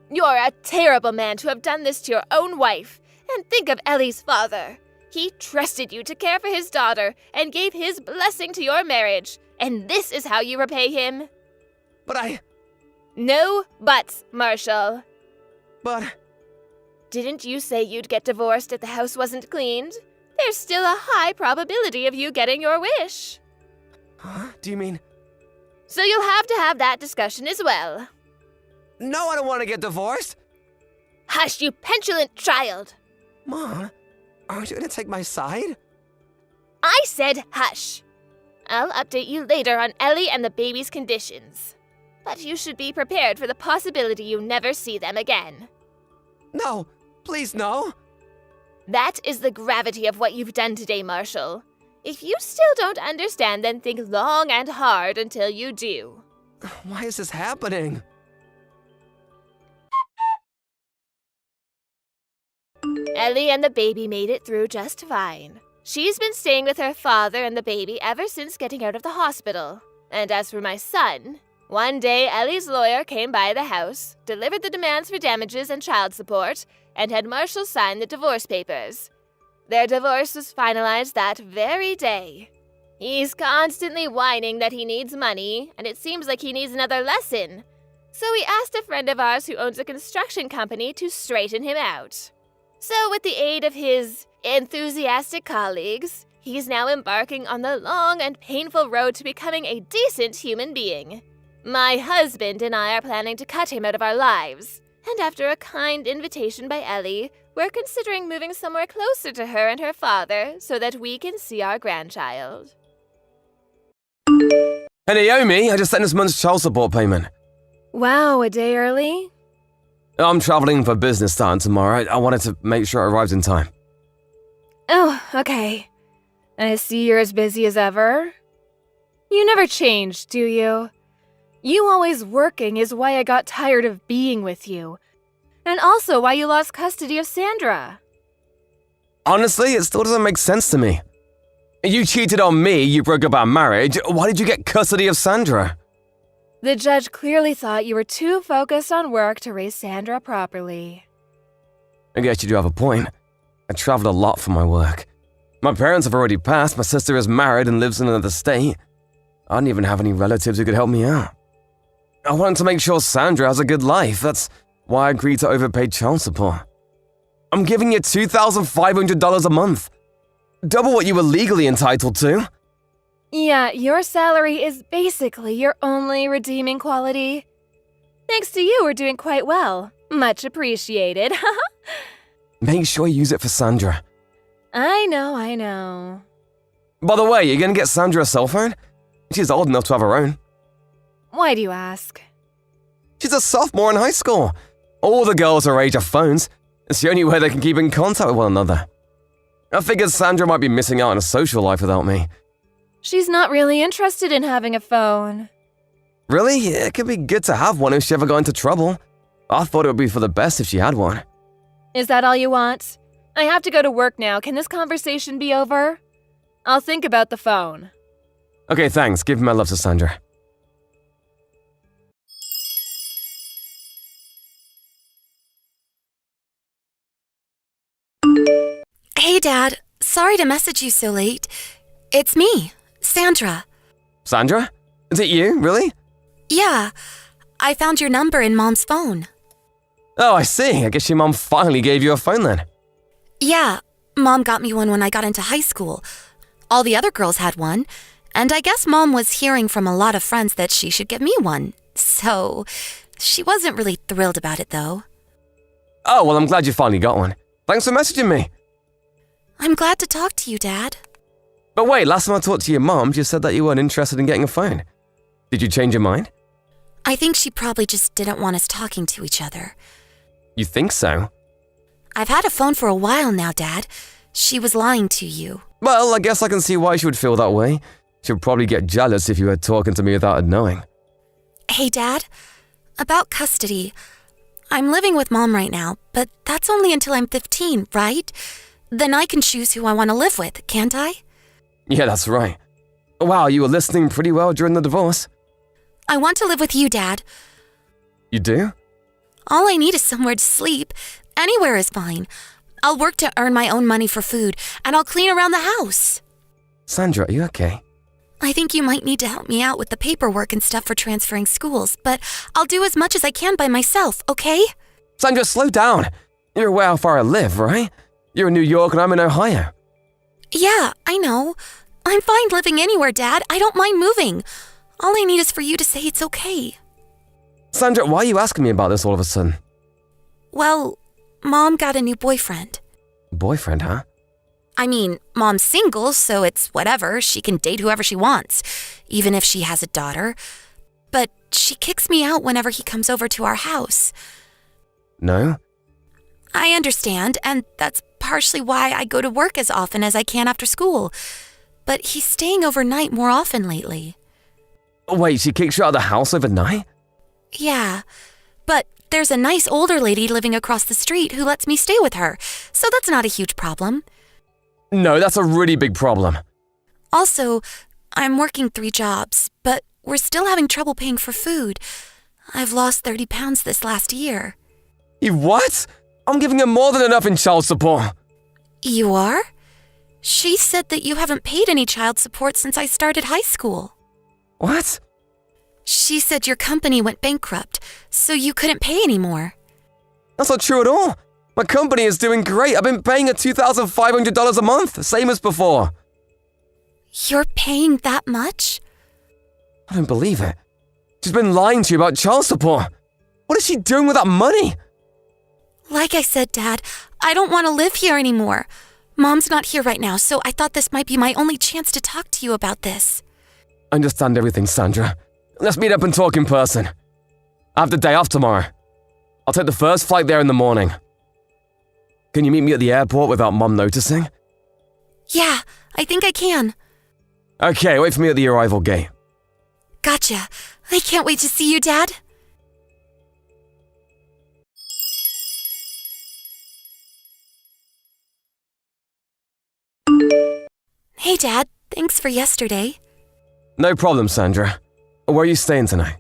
You're a terrible man to have done this to your own wife. And think of Ellie's father. He trusted you to care for his daughter and gave his blessing to your marriage. And this is how you repay him? But No buts, Marshall. But... Didn't you say you'd get divorced if the house wasn't cleaned? There's still a high probability of you getting your wish. Huh? Do you mean... So you'll have to have that discussion as well. No, I don't want to get divorced. Hush, you petulant child. Mom, aren't you going to take my side? I said hush. I'll update you later on Ellie and the baby's conditions. But you should be prepared for the possibility you never see them again. No, please no. That is the gravity of what you've done today, Marshall. If you still don't understand, then think long and hard until you do. Why is this happening? Ellie and the baby made it through just fine. She's been staying with her father and the baby ever since getting out of the hospital. And as for my son, One day, Ellie's lawyer came by the house, delivered the demands for damages and child support, and had Marshall sign the divorce papers. Their divorce was finalized that very day. He's constantly whining that he needs money, and it seems like he needs another lesson. So we asked a friend of ours who owns a construction company to straighten him out. So with the aid of his enthusiastic colleagues, he's now embarking on the long and painful road to becoming a decent human being. My husband and I are planning to cut him out of our lives. And after a kind invitation by Ellie, we're considering moving somewhere closer to her and her father so that we can see our grandchild. Hey Naomi, I just sent this month's child support payment. Wow, a day early? I'm traveling for business time tomorrow. I wanted to make sure it arrives in time. Oh, okay. I see you're as busy as ever. You never change, do you? You always working is why I got tired of being with you. And also why you lost custody of Sandra. Honestly, it still doesn't make sense to me. You cheated on me, you broke up our marriage. Why did you get custody of Sandra? The judge clearly thought you were too focused on work to raise Sandra properly. I guess you do have a point. I traveled a lot for my work. My parents have already passed, my sister is married and lives in another state. I don't even have any relatives who could help me out. I wanted to make sure Sandra has a good life. That's why I agreed to overpay child support. I'm giving you $2,500 a month. Double what you were legally entitled to. Yeah, your salary is basically your only redeeming quality. Thanks to you, we're doing quite well. Much appreciated. Make sure you use it for Sandra. I know. By the way, you're gonna get Sandra a cell phone? She's old enough to have her own. Why do you ask? She's a sophomore in high school. All the girls her age have phones. It's the only way they can keep in contact with one another. I figured Sandra might be missing out on a social life without me. She's not really interested in having a phone. Really? It could be good to have one if she ever got into trouble. I thought it would be for the best if she had one. Is that all you want? I have to go to work now. Can this conversation be over? I'll think about the phone. Okay, thanks. Give my love to Sandra. Hey, Dad. Sorry to message you so late. It's me, Sandra. Sandra? Is it you, really? Yeah, I found your number in Mom's phone. Oh, I see. I guess your mom finally gave you a phone then. Yeah, Mom got me one when I got into high school. All the other girls had one, and I guess Mom was hearing from a lot of friends that she should get me one. So, she wasn't really thrilled about it, though. Oh, well, I'm glad you finally got one. Thanks for messaging me. I'm glad to talk to you, Dad. But wait, last time I talked to your mom, you said that you weren't interested in getting a phone. Did you change your mind? I think she probably just didn't want us talking to each other. You think so? I've had a phone for a while now, Dad. She was lying to you. Well, I guess I can see why she would feel that way. She'd probably get jealous if you were talking to me without her knowing. Hey, Dad. About custody. I'm living with Mom right now, but that's only until I'm 15, right? Then I can choose who I want to live with, can't I? Yeah, that's right. Wow, you were listening pretty well during the divorce. I want to live with you, Dad. You do? All I need is somewhere to sleep. Anywhere is fine. I'll work to earn my own money for food, and I'll clean around the house. Sandra, are you okay? I think you might need to help me out with the paperwork and stuff for transferring schools, but I'll do as much as I can by myself, okay? Sandra, slow down. You're aware how far I live, right? You're in New York and I'm in Ohio. Yeah, I know. I'm fine living anywhere, Dad. I don't mind moving. All I need is for you to say it's okay. Sandra, why are you asking me about this all of a sudden? Well, Mom got a new boyfriend. Boyfriend, huh? I mean, Mom's single, so it's whatever. She can date whoever she wants, even if she has a daughter. But she kicks me out whenever he comes over to our house. No? I understand, and that's partially why I go to work as often as I can after school. But he's staying overnight more often lately. Wait, she kicks you out of the house overnight? Yeah, but there's a nice older lady living across the street who lets me stay with her, so that's not a huge problem. No, that's a really big problem. Also, I'm working 3 jobs, but we're still having trouble paying for food. I've lost 30 pounds this last year. You what? I'm giving her more than enough in child support. You are? She said that you haven't paid any child support since I started high school. What? She said your company went bankrupt, so you couldn't pay anymore. That's not true at all. My company is doing great. I've been paying her $2,500 a month, same as before. You're paying that much? I don't believe it. She's been lying to you about child support. What is she doing with that money? Like I said, Dad, I don't want to live here anymore. Mom's not here right now, so I thought this might be my only chance to talk to you about this. I understand everything, Sandra. Let's meet up and talk in person. I have the day off tomorrow. I'll take the first flight there in the morning. Can you meet me at the airport without Mom noticing? Yeah, I think I can. Okay, wait for me at the arrival gate. Gotcha. I can't wait to see you, Dad. Hey, Dad. Thanks for yesterday. No problem, Sandra. Where are you staying tonight?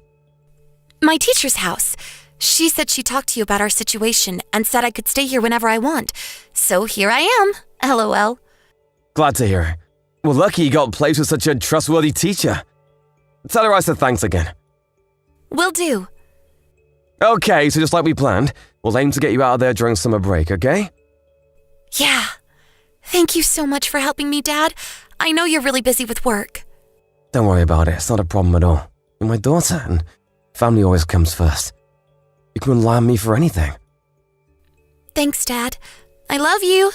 My teacher's house. She said she talked to you about our situation and said I could stay here whenever I want. So here I am. LOL. Glad to hear it. Well, lucky you got placed with such a trustworthy teacher. Tell her I said thanks again. Will do. Okay, so just like we planned, we'll aim to get you out of there during summer break, okay? Yeah. Thank you so much for helping me, Dad. I know you're really busy with work. Don't worry about it, it's not a problem at all. You're my daughter, and family always comes first. You can rely on me for anything. Thanks, Dad. I love you.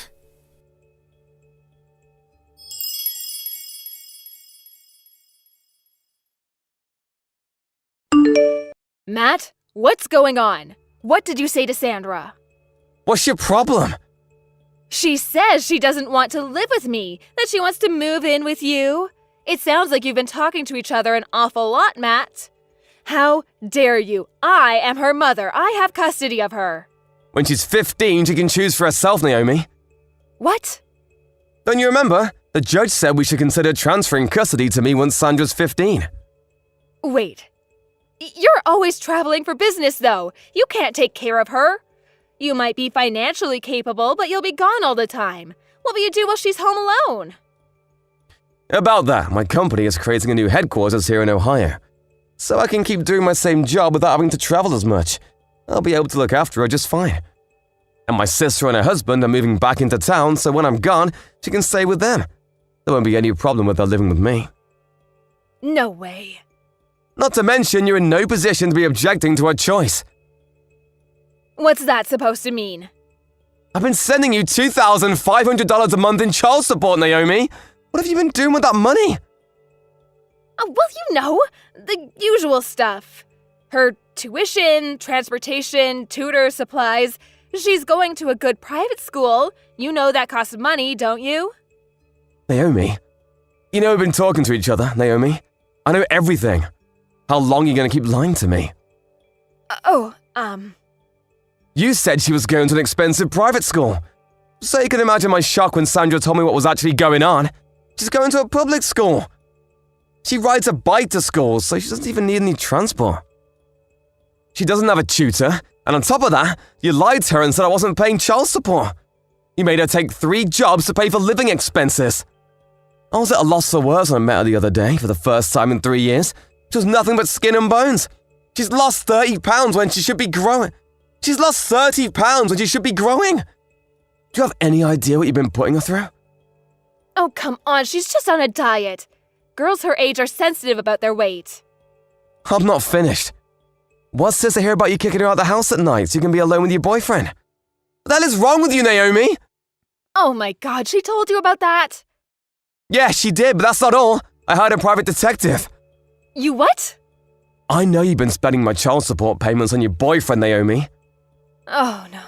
Matt, what's going on? What did you say to Sandra? What's your problem? She says she doesn't want to live with me, that she wants to move in with you. It sounds like you've been talking to each other an awful lot, Matt. How dare you? I am her mother. I have custody of her. When she's 15, she can choose for herself, Naomi. What? Don't you remember? The judge said we should consider transferring custody to me once Sandra's 15. Wait. You're always traveling for business, though. You can't take care of her. You might be financially capable, but you'll be gone all the time. What will you do while she's home alone? About that, my company is creating a new headquarters here in Ohio. So I can keep doing my same job without having to travel as much. I'll be able to look after her just fine. And my sister and her husband are moving back into town, so when I'm gone, she can stay with them. There won't be any problem with her living with me. No way. Not to mention, you're in no position to be objecting to her choice. What's that supposed to mean? I've been sending you $2,500 a month in child support, Naomi. What have you been doing with that money? Well, you know, the usual stuff. Her tuition, transportation, tutor, supplies. She's going to a good private school. You know that costs money, don't you? Naomi, you know we've been talking to each other, Naomi. I know everything. How long are you going to keep lying to me? You said she was going to an expensive private school. So you can imagine my shock when Sandra told me what was actually going on. She's going to a public school. She rides a bike to school, so she doesn't even need any transport. She doesn't have a tutor, and on top of that, you lied to her and said I wasn't paying child support. You made her take 3 jobs to pay for living expenses. I was at a loss for words when I met her the other day for the first time in 3 years. She was nothing but skin and bones. She's lost 30 pounds when she should be growing. She's lost 30 pounds when she should be growing. Do you have any idea what you've been putting her through? Oh, come on, she's just on a diet. Girls her age are sensitive about their weight. I'm not finished. What's this I hear about you kicking her out of the house at night so you can be alone with your boyfriend? What the hell is wrong with you, Naomi? Oh my God, she told you about that? Yeah, she did, but that's not all. I hired a private detective. You what? I know you've been spending my child support payments on your boyfriend, Naomi. Oh no.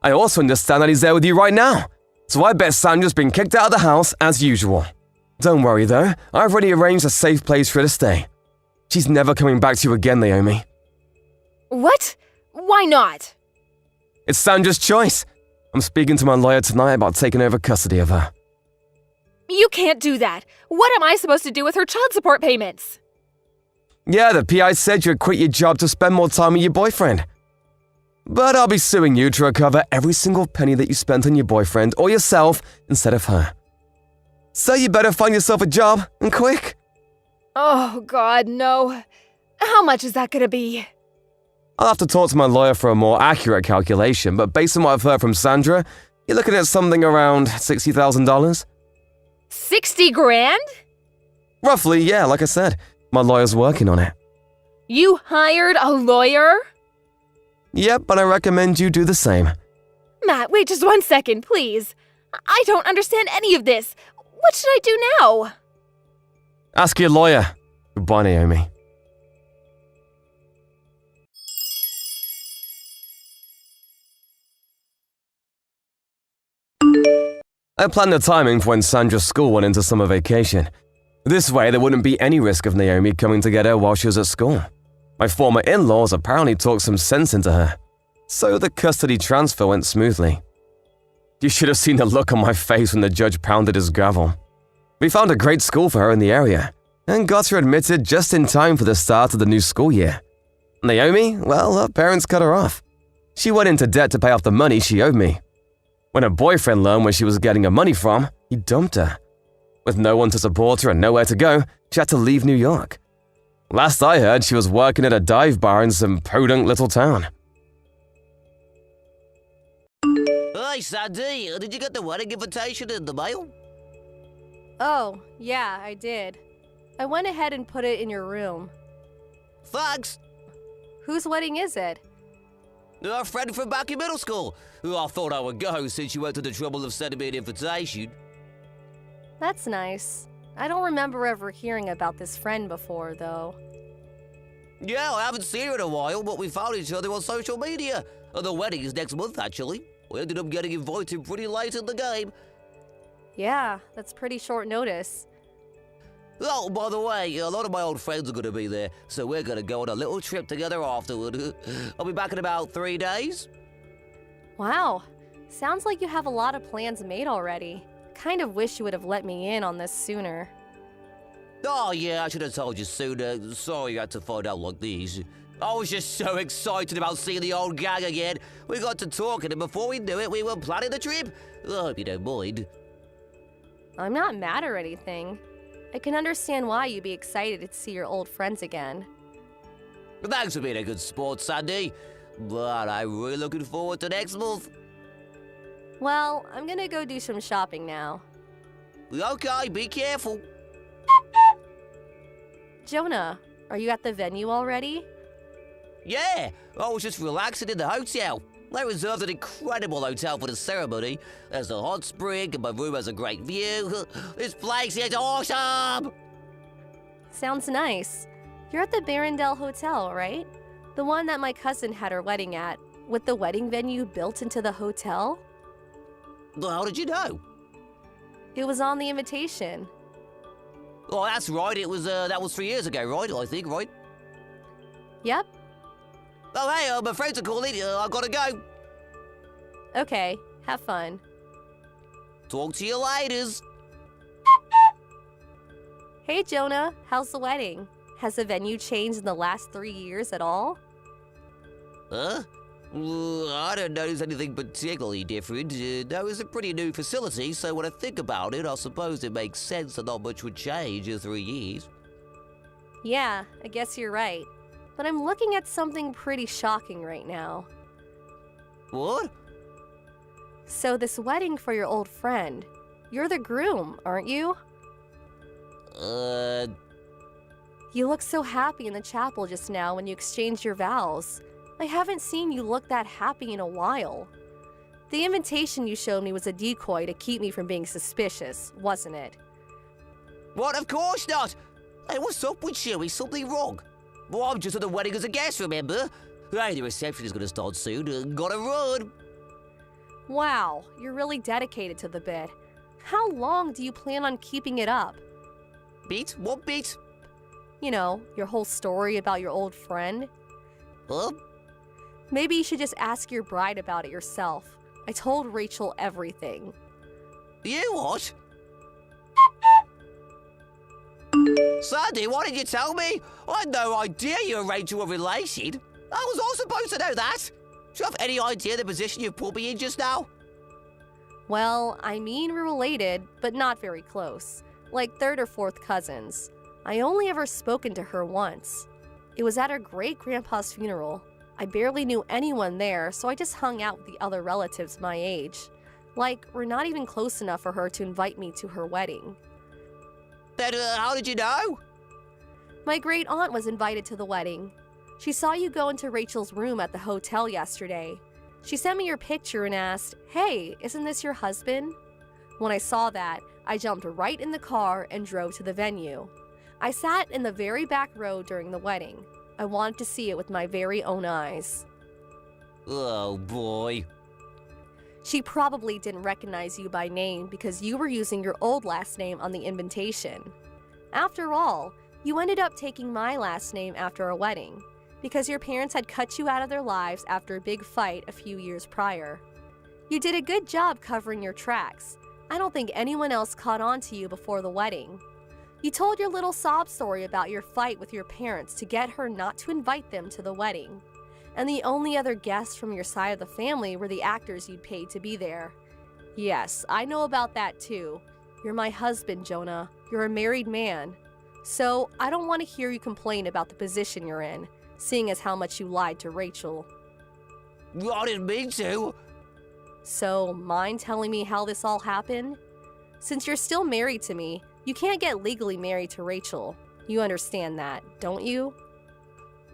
I also understand that he's there with you right now. So I bet Sandra's been kicked out of the house as usual. Don't worry though, I've already arranged a safe place for her to stay. She's never coming back to you again, Naomi. What? Why not? It's Sandra's choice. I'm speaking to my lawyer tonight about taking over custody of her. You can't do that. What am I supposed to do with her child support payments? Yeah, the PI said you'd quit your job to spend more time with your boyfriend. But I'll be suing you to recover every single penny that you spent on your boyfriend or yourself instead of her. So you better find yourself a job, and quick. Oh, God, no. How much is that gonna be? I'll have to talk to my lawyer for a more accurate calculation, but based on what I've heard from Sandra, you're looking at something around $60,000. 60 grand? Roughly, yeah, like I said. My lawyer's working on it. You hired a lawyer? Yep, but I recommend you do the same. Matt, wait just 1 second, please. I don't understand any of this. What should I do now? Ask your lawyer. Goodbye, Naomi. I planned the timing for when Sandra's school went into summer vacation. This way, there wouldn't be any risk of Naomi coming to get her while she was at school. My former in-laws apparently talked some sense into her, so the custody transfer went smoothly. You should have seen the look on my face when the judge pounded his gavel. We found a great school for her in the area, and got her admitted just in time for the start of the new school year. Naomi, well, her parents cut her off. She went into debt to pay off the money she owed me. When her boyfriend learned where she was getting her money from, he dumped her. With no one to support her and nowhere to go, she had to leave New York. Last I heard, she was working at a dive bar in some podunk little town. Hey, Sandy, did you get the wedding invitation in the mail? Oh, yeah, I did. I went ahead and put it in your room. Thanks. Whose wedding is it? A friend from back in middle school, who I thought I would go since you went to the trouble of sending me an invitation. That's nice. I don't remember ever hearing about this friend before, though. Yeah, I haven't seen her in a while, but we found each other on social media. The wedding is next month, actually. We ended up getting invited pretty late in the game. Yeah, that's pretty short notice. Oh, by the way, a lot of my old friends are going to be there, so we're going to go on a little trip together afterward. I'll be back in about 3 days. Wow, sounds like you have a lot of plans made already. Kind of wish you would have let me in on this sooner. Oh, yeah, I should have told you sooner. Sorry you had to find out like this. I was just so excited about seeing the old gang again. We got to talking, and before we knew it, we were planning the trip. I hope you don't mind. I'm not mad or anything. I can understand why you'd be excited to see your old friends again. Thanks for being a good sport, Sandy. But I'm really looking forward to next month. Well, I'm gonna go do some shopping now. Okay, be careful. Jonah, are you at the venue already? Yeah, I was just relaxing in the hotel. They reserved an incredible hotel for the ceremony. There's a hot spring, and my room has a great view. This place is awesome! Sounds nice. You're at the Barrendale Hotel, right? The one that my cousin had her wedding at, with the wedding venue built into the hotel? How did you know? It was on the invitation. Oh, that's right. It was that was 3 years ago, right? I think, right? Yep. Oh, hey, my friends are calling. I gotta go. Okay, have fun. Talk to you later. Hey Jonah, how's the wedding? Has the venue changed in the last 3 years at all? Huh? I don't notice anything particularly different. That was a pretty new facility, so when I think about it, I suppose it makes sense that not much would change in 3 years. Yeah, I guess you're right. But I'm looking at something pretty shocking right now. What? So this wedding for your old friend, you're the groom, aren't you? You looked so happy in the chapel just now when you exchanged your vows. I haven't seen you look that happy in a while. The invitation you showed me was a decoy to keep me from being suspicious, wasn't it? What? Of course not! Hey, what's up with you? Is something wrong? Well, I'm just at the wedding as a guest, remember? Hey, the reception is gonna start soon. Gotta run! Wow, you're really dedicated to the bit. How long do you plan on keeping it up? Bit? What bit? You know, your whole story about your old friend. Huh? Maybe you should just ask your bride about it yourself. I told Rachel everything. You what? Sandy, why didn't you tell me? I had no idea you and Rachel were related. How was I supposed to know that? Do you have any idea the position you put me in just now? Well, I mean we're related, but not very close. Like third or fourth cousins. I only ever spoken to her once. It was at her great-grandpa's funeral. I barely knew anyone there, so I just hung out with the other relatives my age. Like, we're not even close enough for her to invite me to her wedding. Then how did you know? My great-aunt was invited to the wedding. She saw you go into Rachel's room at the hotel yesterday. She sent me your picture and asked, "Hey, isn't this your husband?" When I saw that, I jumped right in the car and drove to the venue. I sat in the very back row during the wedding. I wanted to see it with my very own eyes. Oh, boy. She probably didn't recognize you by name because you were using your old last name on the invitation. After all, you ended up taking my last name after our wedding because your parents had cut you out of their lives after a big fight a few years prior. You did a good job covering your tracks. I don't think anyone else caught on to you before the wedding. You told your little sob story about your fight with your parents to get her not to invite them to the wedding. And the only other guests from your side of the family were the actors you'd paid to be there. Yes, I know about that too. You're my husband, Jonah. You're a married man. So I don't want to hear you complain about the position you're in, seeing as how much you lied to Rachel. I didn't mean to. So, mind telling me how this all happened? Since you're still married to me, you can't get legally married to Rachel. You understand that, don't you?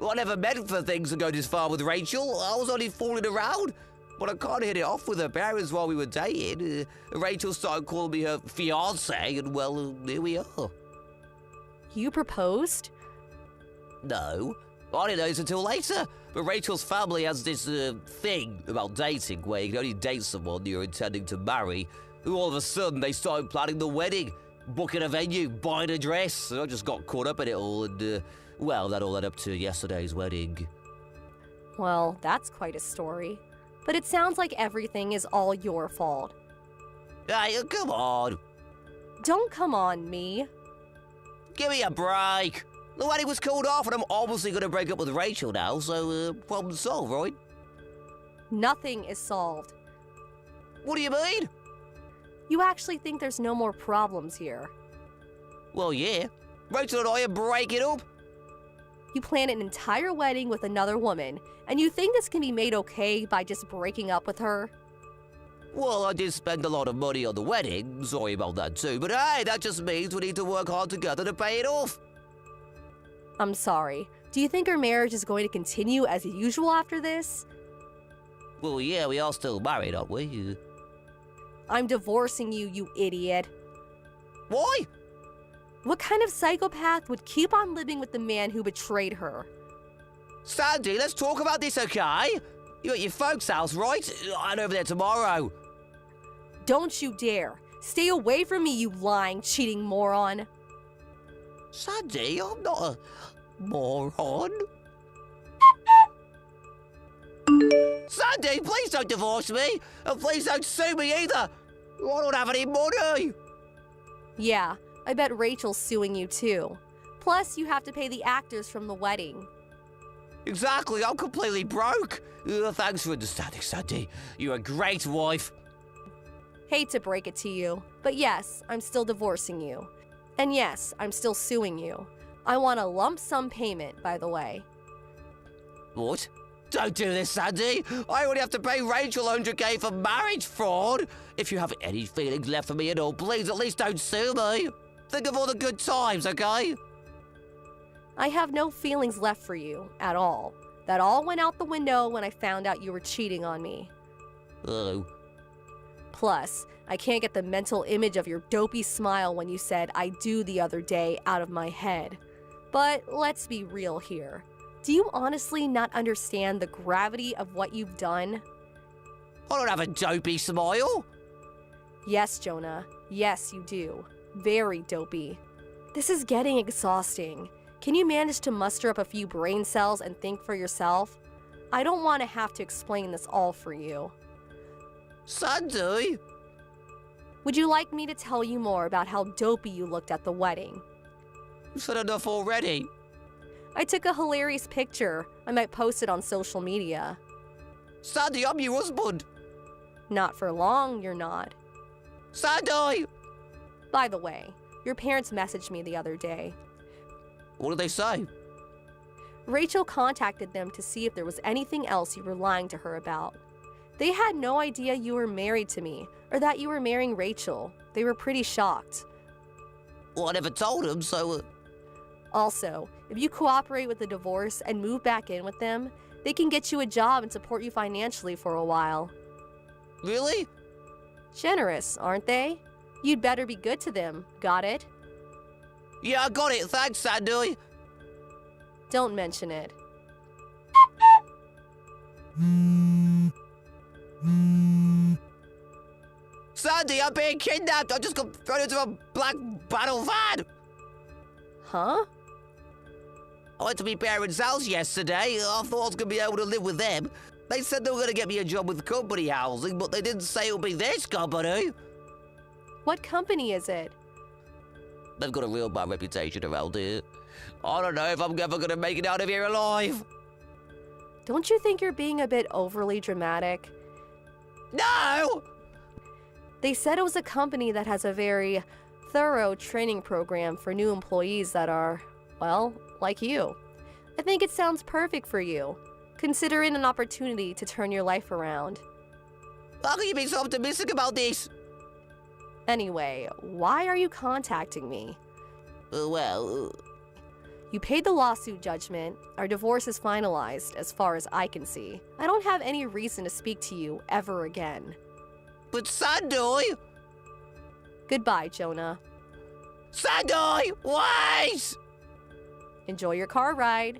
I never meant for things to go this far with Rachel. I was only fooling around. But I kind of hit it off with her parents while we were dating. Rachel started calling me her fiance, and well, here we are. You proposed? No, I didn't know this until later. But Rachel's family has this thing about dating where you can only date someone you're intending to marry. All of a sudden, they started planning the wedding, booking a venue, buying a dress. So I just got caught up in it all, and well, that all led up to yesterday's wedding. Well, that's quite a story. But it sounds like everything is all your fault. Hey, come on. Don't come on me. Give me a break. The wedding was called off, and I'm obviously going to break up with Rachel now, so problem solved, right? Nothing is solved. What do you mean? You actually think there's no more problems here. Well, yeah. Rachel and I are breaking up. You plan an entire wedding with another woman, and you think this can be made okay by just breaking up with her? Well, I did spend a lot of money on the wedding. Sorry about that too, but hey, that just means we need to work hard together to pay it off. I'm sorry. Do you think our marriage is going to continue as usual after this? Well, yeah, we are still married, aren't we? I'm divorcing you, you idiot. Why? What kind of psychopath would keep on living with the man who betrayed her? Sandy, let's talk about this, okay? You're at your folks' house, right? I'm over there tomorrow. Don't you dare. Stay away from me, you lying, cheating moron. Sandy, I'm not a moron. Sandy, please don't divorce me. And please don't sue me either. I don't have any money. Yeah, I bet Rachel's suing you too. Plus, you have to pay the actors from the wedding. Exactly, I'm completely broke. Thanks for understanding, Sandy. You're a great wife. Hate to break it to you, but yes, I'm still divorcing you. And yes, I'm still suing you. I want a lump sum payment, by the way. What? Don't do this, Sandy. I only have to pay Rachel 100K for marriage fraud. If you have any feelings left for me at all, please at least don't sue me. Think of all the good times, okay? I have no feelings left for you, at all. That all went out the window when I found out you were cheating on me. Oh. Plus, I can't get the mental image of your dopey smile when you said "I do" the other day out of my head. But let's be real here. Do you honestly not understand the gravity of what you've done? I don't have a dopey smile. Yes, Jonah. Yes, you do. Very dopey. This is getting exhausting. Can you manage to muster up a few brain cells and think for yourself? I don't want to have to explain this all for you. Sandy? Would you like me to tell you more about how dopey you looked at the wedding? You said enough already. I took a hilarious picture. I might post it on social media. Sandy, I'm your husband. Not for long, you're not. Sandy! By the way, your parents messaged me the other day. What did they say? Rachel contacted them to see if there was anything else you were lying to her about. They had no idea you were married to me or that you were marrying Rachel. They were pretty shocked. Well, I never told them, so... Also, if you cooperate with the divorce and move back in with them, they can get you a job and support you financially for a while. Really? Generous, aren't they? You'd better be good to them. Got it? Yeah, I got it. Thanks, Sandy. Don't mention it. Sandy, I'm being kidnapped. I just got thrown into a black battle van. Huh? I went to my parents' house yesterday. I thought I was going to be able to live with them. They said they were going to get me a job with company housing, but they didn't say it would be this company. What company is it? They've got a real bad reputation around here. I don't know if I'm ever going to make it out of here alive. Don't you think you're being a bit overly dramatic? No! They said it was a company that has a very thorough training program for new employees that are, well, like you. I think it sounds perfect for you. Consider it an opportunity to turn your life around. How can you be so optimistic about this? Anyway, why are you contacting me? Well... You paid the lawsuit judgment. Our divorce is finalized, as far as I can see. I don't have any reason to speak to you ever again. But Sandy! Goodbye, Jonah. Sandy! Wait! Enjoy your car ride.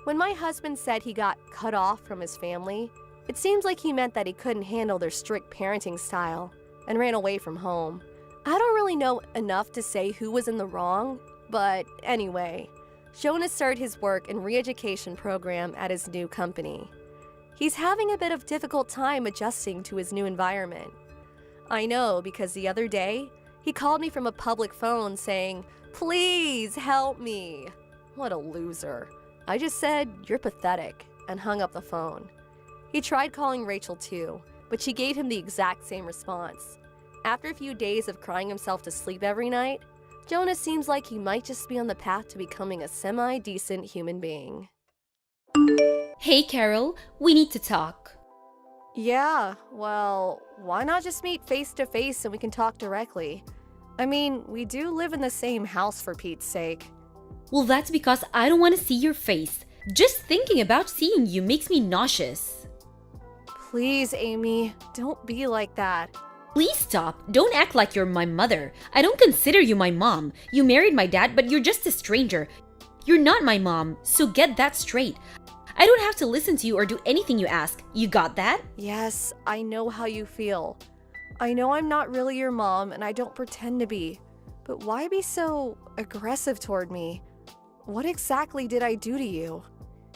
When my husband said he got cut off from his family, it seems like he meant that he couldn't handle their strict parenting style and ran away from home. I don't really know enough to say who was in the wrong, but anyway, Jonah started his work and re-education program at his new company. He's having a bit of difficult time adjusting to his new environment. I know because the other day, he called me from a public phone saying, "Please help me." What a loser. I just said, "You're pathetic," and hung up the phone. He tried calling Rachel too, but she gave him the exact same response. After a few days of crying himself to sleep every night, Jonah seems like he might just be on the path to becoming a semi-decent human being. Hey Carol, we need to talk. Yeah, well, why not just meet face to face and we can talk directly? I mean, we do live in the same house for Pete's sake. Well, that's because I don't want to see your face. Just thinking about seeing you makes me nauseous. Please, Amy, don't be like that. Please stop. Don't act like you're my mother. I don't consider you my mom. You married my dad, but you're just a stranger. You're not my mom, so get that straight. I don't have to listen to you or do anything you ask. You got that? Yes, I know how you feel. I know I'm not really your mom and I don't pretend to be. But why be so aggressive toward me? What exactly did I do to you?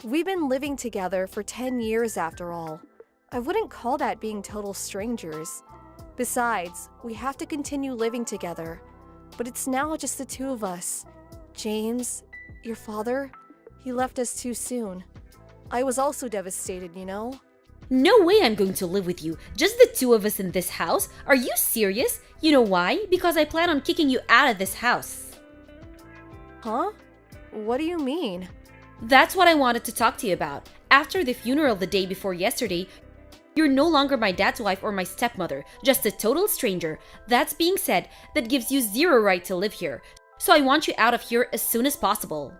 We've been living together for 10 years after all. I wouldn't call that being total strangers. Besides, we have to continue living together. But it's now just the two of us. James, your father, he left us too soon. I was also devastated, you know? No way I'm going to live with you. Just the two of us in this house? Are you serious? You know why? Because I plan on kicking you out of this house. Huh? What do you mean? That's what I wanted to talk to you about. After the funeral the day before yesterday, you're no longer my dad's wife or my stepmother, just a total stranger. That's being said, that gives you zero right to live here. So I want you out of here as soon as possible.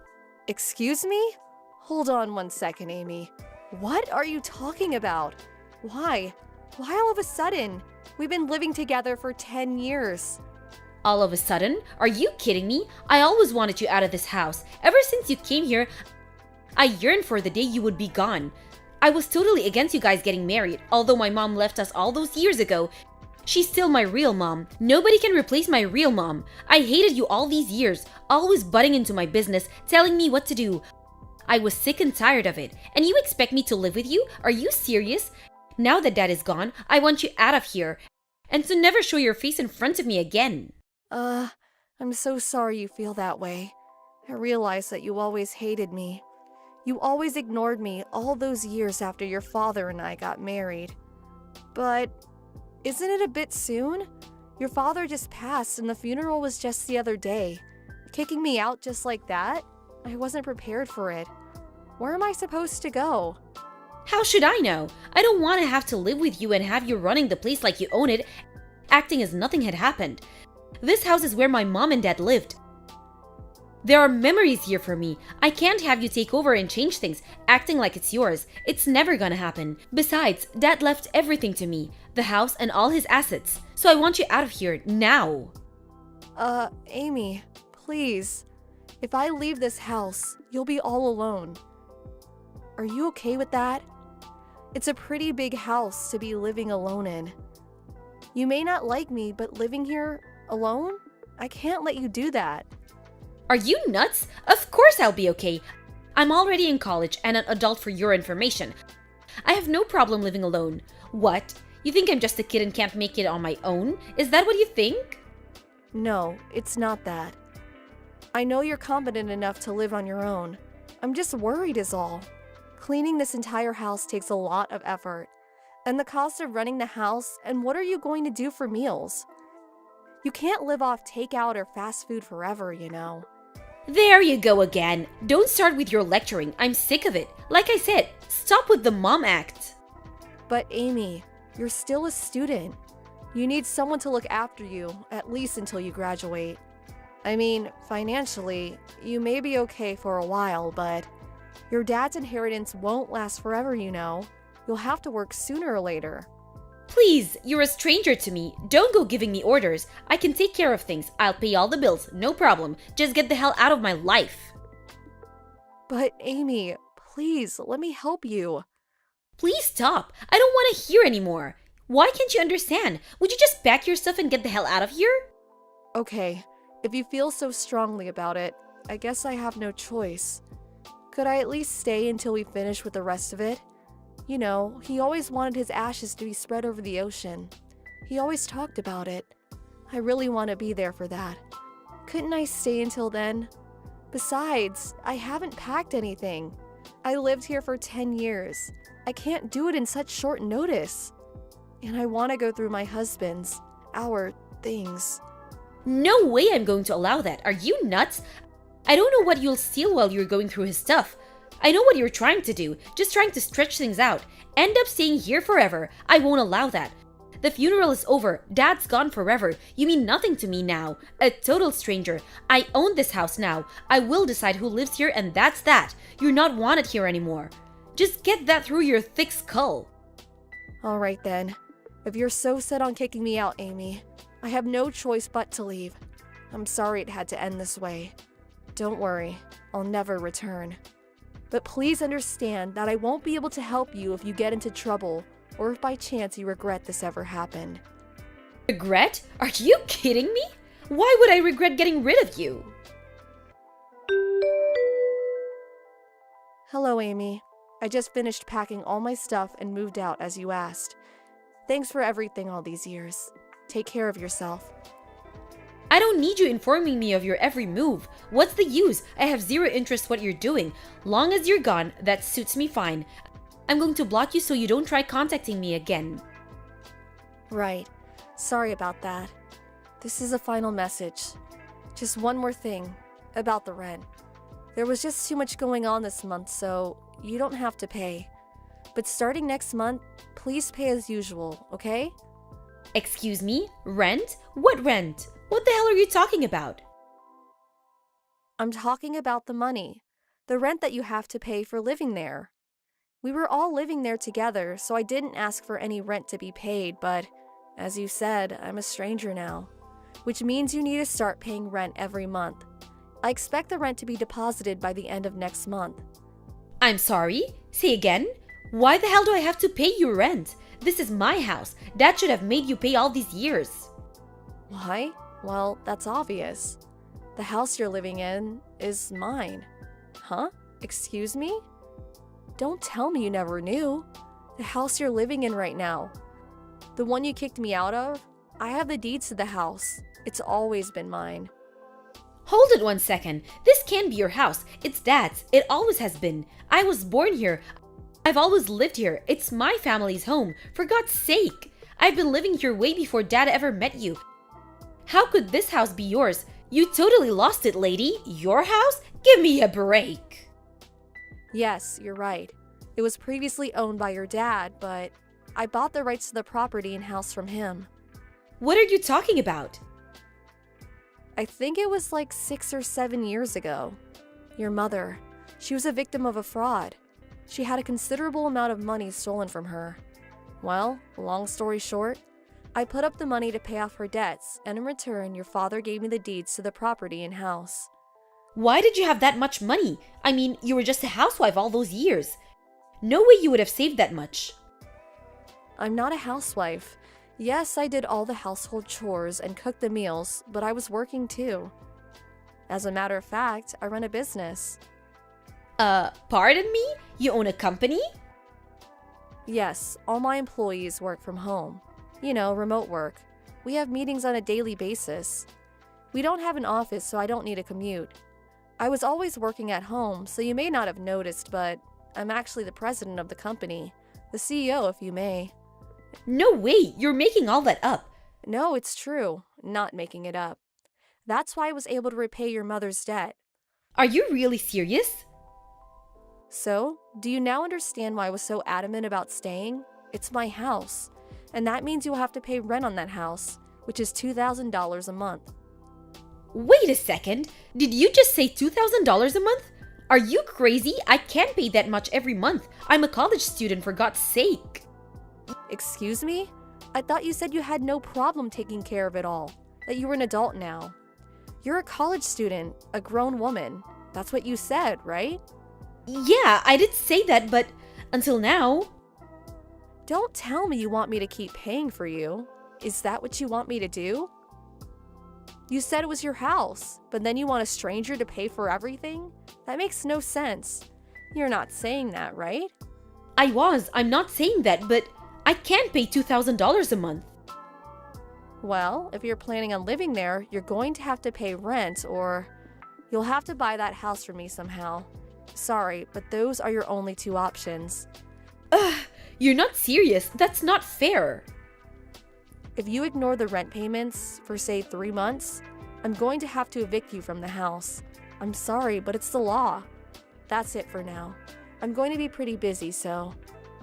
Excuse me? Hold on one second, Amy. What are you talking about? Why? Why all of a sudden? We've been living together for 10 years. All of a sudden? Are you kidding me? I always wanted you out of this house. Ever since you came here, I yearned for the day you would be gone. I was totally against you guys getting married. Although my mom left us all those years ago, she's still my real mom. Nobody can replace my real mom. I hated you all these years, always butting into my business, telling me what to do. I was sick and tired of it. And you expect me to live with you? Are you serious? Now that dad is gone, I want you out of here. And to never show your face in front of me again. I'm so sorry you feel that way. I realize that you always hated me. You always ignored me all those years after your father and I got married. But isn't it a bit soon? Your father just passed and the funeral was just the other day. Kicking me out just like that? I wasn't prepared for it. Where am I supposed to go? How should I know? I don't want to have to live with you and have you running the place like you own it, acting as nothing had happened. This house is where my mom and dad lived. There are memories here for me. I can't have you take over and change things, acting like it's yours. It's never gonna happen. Besides, Dad left everything to me, the house and all his assets. So I want you out of here, now. Amy, please. If I leave this house, you'll be all alone. Are you okay with that? It's a pretty big house to be living alone in. You may not like me, but living here alone? I can't let you do that. Are you nuts? Of course I'll be okay. I'm already in college and an adult for your information. I have no problem living alone. What? You think I'm just a kid and can't make it on my own? Is that what you think? No, it's not that. I know you're competent enough to live on your own. I'm just worried is all. Cleaning this entire house takes a lot of effort. And the cost of running the house, and what are you going to do for meals? You can't live off takeout or fast food forever, you know. There you go again. Don't start with your lecturing. I'm sick of it. Like I said, stop with the mom act. But Amy, you're still a student. You need someone to look after you, at least until you graduate. I mean, financially, you may be okay for a while, but your dad's inheritance won't last forever, you know. You'll have to work sooner or later. Please, you're a stranger to me. Don't go giving me orders. I can take care of things. I'll pay all the bills, no problem. Just get the hell out of my life. But Amy, please, let me help you. Please stop. I don't want to hear anymore. Why can't you understand? Would you just pack your stuff and get the hell out of here? Okay, if you feel so strongly about it, I guess I have no choice. Could I at least stay until we finish with the rest of it? You know, he always wanted his ashes to be spread over the ocean. He always talked about it. I really want to be there for that. Couldn't I stay until then? Besides, I haven't packed anything. I lived here for 10 years. I can't do it in such short notice. And I want to go through my husband's, our things. No way I'm going to allow that. Are you nuts? I don't know what you'll steal while you're going through his stuff. I know what you're trying to do, just trying to stretch things out. End up staying here forever. I won't allow that. The funeral is over. Dad's gone forever. You mean nothing to me now. A total stranger. I own this house now. I will decide who lives here and that's that. You're not wanted here anymore. Just get that through your thick skull. All right then. If you're so set on kicking me out, Amy, I have no choice but to leave. I'm sorry it had to end this way. Don't worry, I'll never return. But please understand that I won't be able to help you if you get into trouble or if by chance you regret this ever happened. Regret? Are you kidding me? Why would I regret getting rid of you? Hello, Amy. I just finished packing all my stuff and moved out as you asked. Thanks for everything all these years. Take care of yourself. I don't need you informing me of your every move. What's the use? I have zero interest what you're doing. Long as you're gone, that suits me fine. I'm going to block you so you don't try contacting me again. Right. Sorry about that. This is a final message. Just one more thing about the rent. There was just too much going on this month, so you don't have to pay. But starting next month, please pay as usual, okay? Excuse me? Rent? What rent? What the hell are you talking about? I'm talking about the money. The rent that you have to pay for living there. We were all living there together, so I didn't ask for any rent to be paid, but as you said, I'm a stranger now, which means you need to start paying rent every month. I expect the rent to be deposited by the end of next month. I'm sorry? Say again? Why the hell do I have to pay you rent? This is my house. Dad should have made you pay all these years. Why? Well, that's obvious. The house you're living in is mine. Huh? Excuse me? Don't tell me you never knew. The house you're living in right now. The one you kicked me out of? I have the deeds to the house. It's always been mine. Hold it 1 second. This can't be your house. It's Dad's. It always has been. I was born here. I've always lived here. It's my family's home. For God's sake. I've been living here way before Dad ever met you. How could this house be yours? You totally lost it, lady. Your house? Give me a break. Yes, you're right. It was previously owned by your dad, but I bought the rights to the property and house from him. What are you talking about? I think it was like 6 or 7 years ago. Your mother, she was a victim of a fraud. She had a considerable amount of money stolen from her. Well, long story short, I put up the money to pay off her debts, and in return, your father gave me the deeds to the property and house. Why did you have that much money? I mean, you were just a housewife all those years. No way you would have saved that much. I'm not a housewife. Yes, I did all the household chores and cooked the meals, but I was working too. As a matter of fact, I run a business. Pardon me? You own a company? Yes, all my employees work from home. You know, remote work. We have meetings on a daily basis. We don't have an office, so I don't need a commute. I was always working at home, so you may not have noticed, but I'm actually the president of the company. The CEO, if you may. No way, you're making all that up. No, it's true. Not making it up. That's why I was able to repay your mother's debt. Are you really serious? So, do you now understand why I was so adamant about staying? It's my house, and that means you'll have to pay rent on that house, which is $2,000 a month. Wait a second, did you just say $2,000 a month? Are you crazy? I can't pay that much every month. I'm a college student, for God's sake. Excuse me? I thought you said you had no problem taking care of it all, that you were an adult now. You're a college student, a grown woman. That's what you said, right? Yeah, I did say that, but until now... Don't tell me you want me to keep paying for you. Is that what you want me to do? You said it was your house, but then you want a stranger to pay for everything? That makes no sense. You're not saying that, right? I'm not saying that, but I can't pay $2,000 a month. Well, if you're planning on living there, you're going to have to pay rent, or you'll have to buy that house for me somehow. Sorry, but those are your only two options. Ugh, you're not serious. That's not fair. If you ignore the rent payments for, say, 3 months, I'm going to have to evict you from the house. I'm sorry, but it's the law. That's it for now. I'm going to be pretty busy, so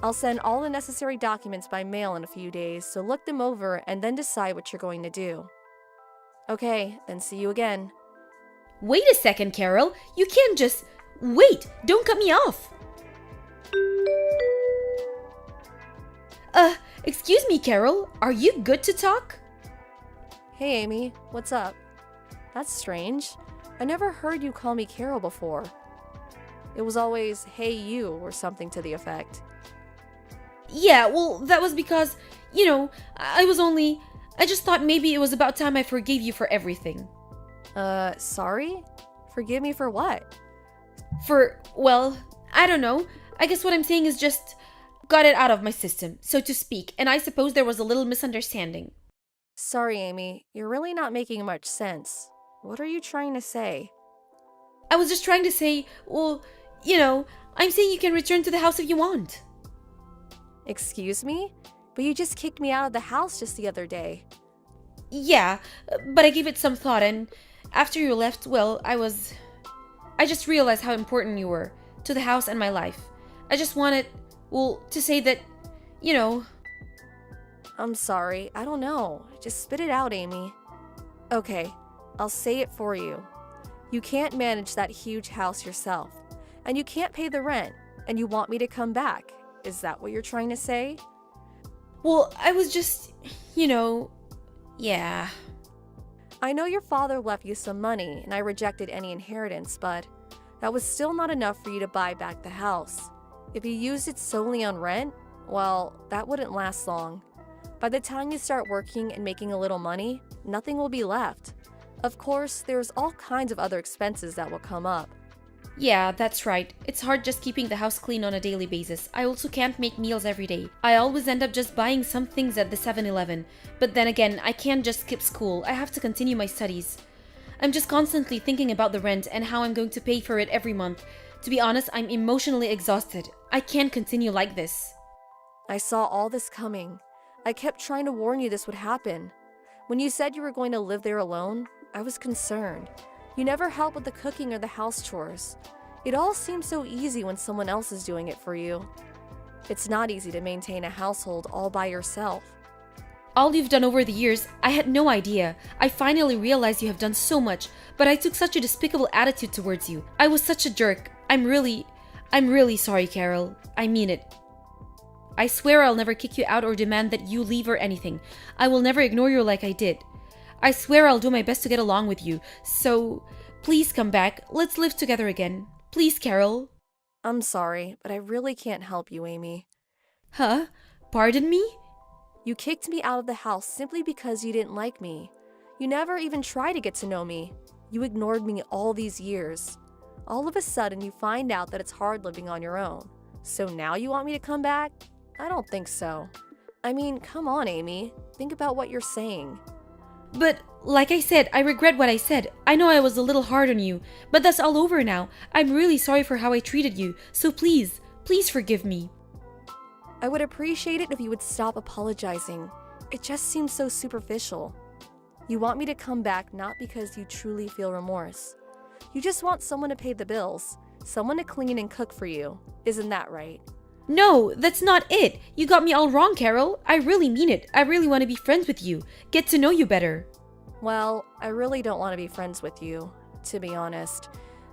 I'll send all the necessary documents by mail in a few days, so look them over and then decide what you're going to do. Okay, then see you again. Wait a second, Carol. You can't just... Wait! Don't cut me off! Excuse me, Carol. Are you good to talk? Hey, Amy. What's up? That's strange. I never heard you call me Carol before. It was always, hey you, or something to the effect. Yeah, well, that was because, I just thought maybe it was about time I forgave you for everything. Sorry? Forgive me for what? Well, I don't know. I guess what I'm saying is just got it out of my system, so to speak, and I suppose there was a little misunderstanding. Sorry, Amy. You're really not making much sense. What are you trying to say? I was just trying to say, well, I'm saying you can return to the house if you want. Excuse me? But you just kicked me out of the house just the other day. Yeah, but I gave it some thought, and after you left, well, I just realized how important you were to the house and my life. I just wanted, to say that, I'm sorry. I don't know. Just spit it out, Amy. Okay, I'll say it for you. You can't manage that huge house yourself, and you can't pay the rent, and you want me to come back. Is that what you're trying to say? Well, I was just, yeah. I know your father left you some money, and I rejected any inheritance, but that was still not enough for you to buy back the house. If you used it solely on rent, well, that wouldn't last long. By the time you start working and making a little money, nothing will be left. Of course, there's all kinds of other expenses that will come up. Yeah, that's right. It's hard just keeping the house clean on a daily basis. I also can't make meals every day. I always end up just buying some things at the 7-Eleven. But then again, I can't just skip school. I have to continue my studies. I'm just constantly thinking about the rent and how I'm going to pay for it every month. To be honest, I'm emotionally exhausted. I can't continue like this. I saw all this coming. I kept trying to warn you this would happen. When you said you were going to live there alone, I was concerned. You never help with the cooking or the house chores. It all seems so easy when someone else is doing it for you. It's not easy to maintain a household all by yourself. All you've done over the years, I had no idea. I finally realized you have done so much, but I took such a despicable attitude towards you. I was such a jerk. I'm really sorry, Carol. I mean it. I swear I'll never kick you out or demand that you leave or anything. I will never ignore you like I did. I swear I'll do my best to get along with you. So, please come back. Let's live together again. Please, Carol. I'm sorry, but I really can't help you, Amy. Huh? Pardon me? You kicked me out of the house simply because you didn't like me. You never even tried to get to know me. You ignored me all these years. All of a sudden, you find out that it's hard living on your own. So now you want me to come back? I don't think so. I mean, come on, Amy. Think about what you're saying. But, like I said, I regret what I said. I know I was a little hard on you, but that's all over now. I'm really sorry for how I treated you, so please forgive me. I would appreciate it if you would stop apologizing. It just seems so superficial. You want me to come back not because you truly feel remorse. You just want someone to pay the bills, someone to clean and cook for you. Isn't that right? No, that's not it. You got me all wrong, Carol. I really mean it. I really want to be friends with you. Get to know you better. Well, I really don't want to be friends with you, to be honest.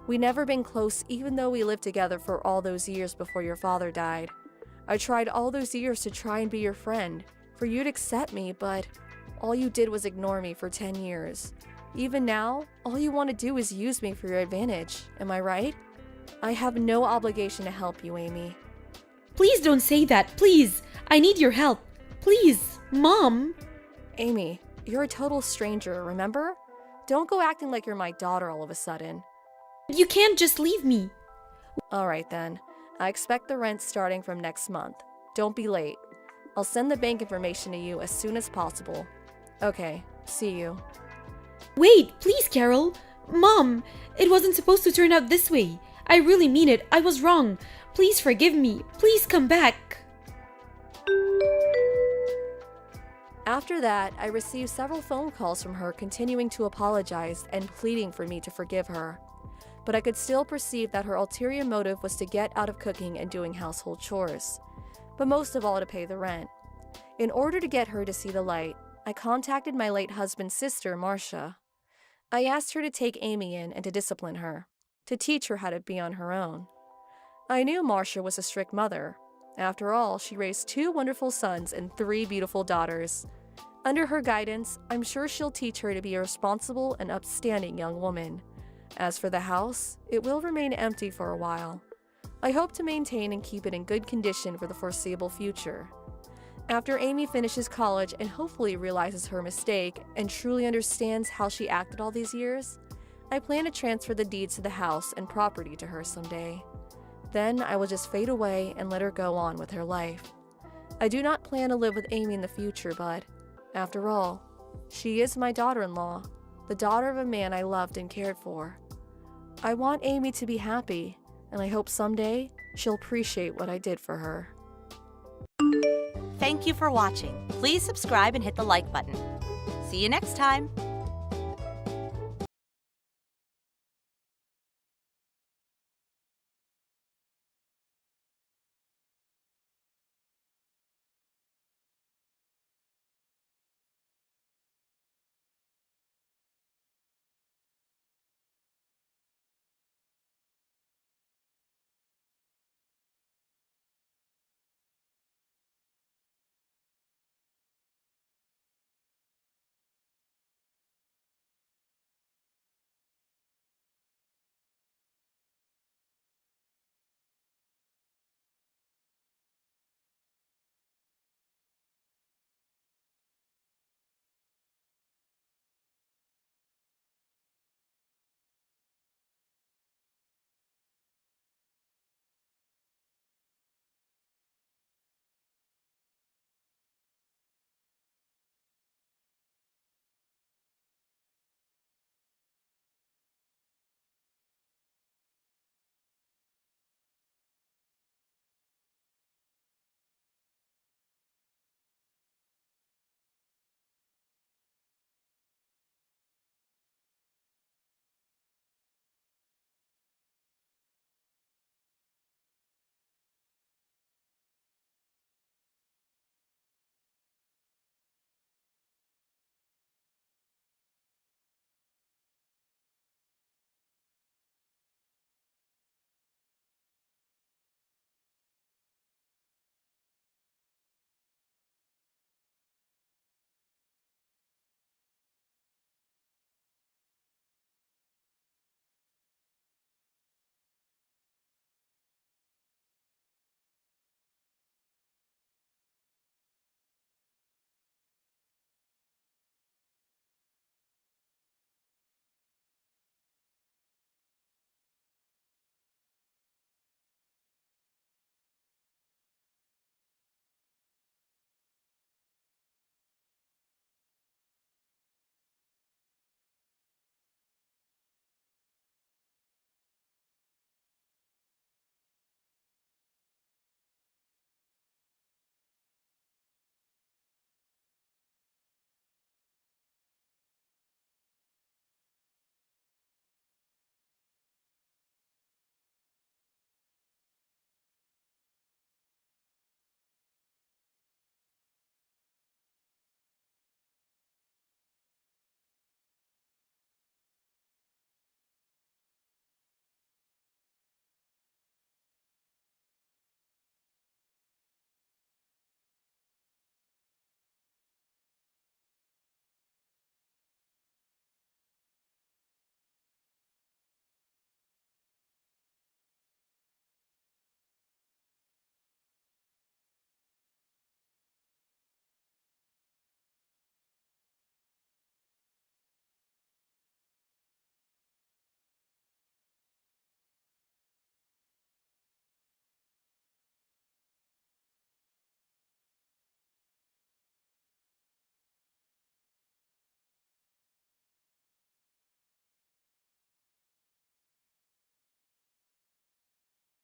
We never been close even though we lived together for all those years before your father died. I tried all those years to try and be your friend, for you to accept me, but all you did was ignore me for 10 years. Even now, all you want to do is use me for your advantage. Am I right? I have no obligation to help you, Amy. Please don't say that. Please. I need your help. Please. Mom. Amy, you're a total stranger, remember? Don't go acting like you're my daughter all of a sudden. You can't just leave me. Alright then. I expect the rent starting from next month. Don't be late. I'll send the bank information to you as soon as possible. Okay, see you. Wait, please, Carol. Mom, it wasn't supposed to turn out this way. I really mean it. I was wrong. Please forgive me. Please come back. After that, I received several phone calls from her continuing to apologize and pleading for me to forgive her. But I could still perceive that her ulterior motive was to get out of cooking and doing household chores, but most of all to pay the rent. In order to get her to see the light, I contacted my late husband's sister, Marcia. I asked her to take Amy in and to discipline her, to teach her how to be on her own. I knew Marcia was a strict mother. After all, she raised 2 wonderful sons and 3 beautiful daughters. Under her guidance, I'm sure she'll teach her to be a responsible and upstanding young woman. As for the house, it will remain empty for a while. I hope to maintain and keep it in good condition for the foreseeable future. After Amy finishes college and hopefully realizes her mistake and truly understands how she acted all these years, I plan to transfer the deeds to the house and property to her someday. Then I will just fade away and let her go on with her life. I do not plan to live with Amy in the future, but, after all, she is my daughter-in-law, the daughter of a man I loved and cared for. I want Amy to be happy, and I hope someday she'll appreciate what I did for her. Thank you for watching. Please subscribe and hit the like button. See you next time.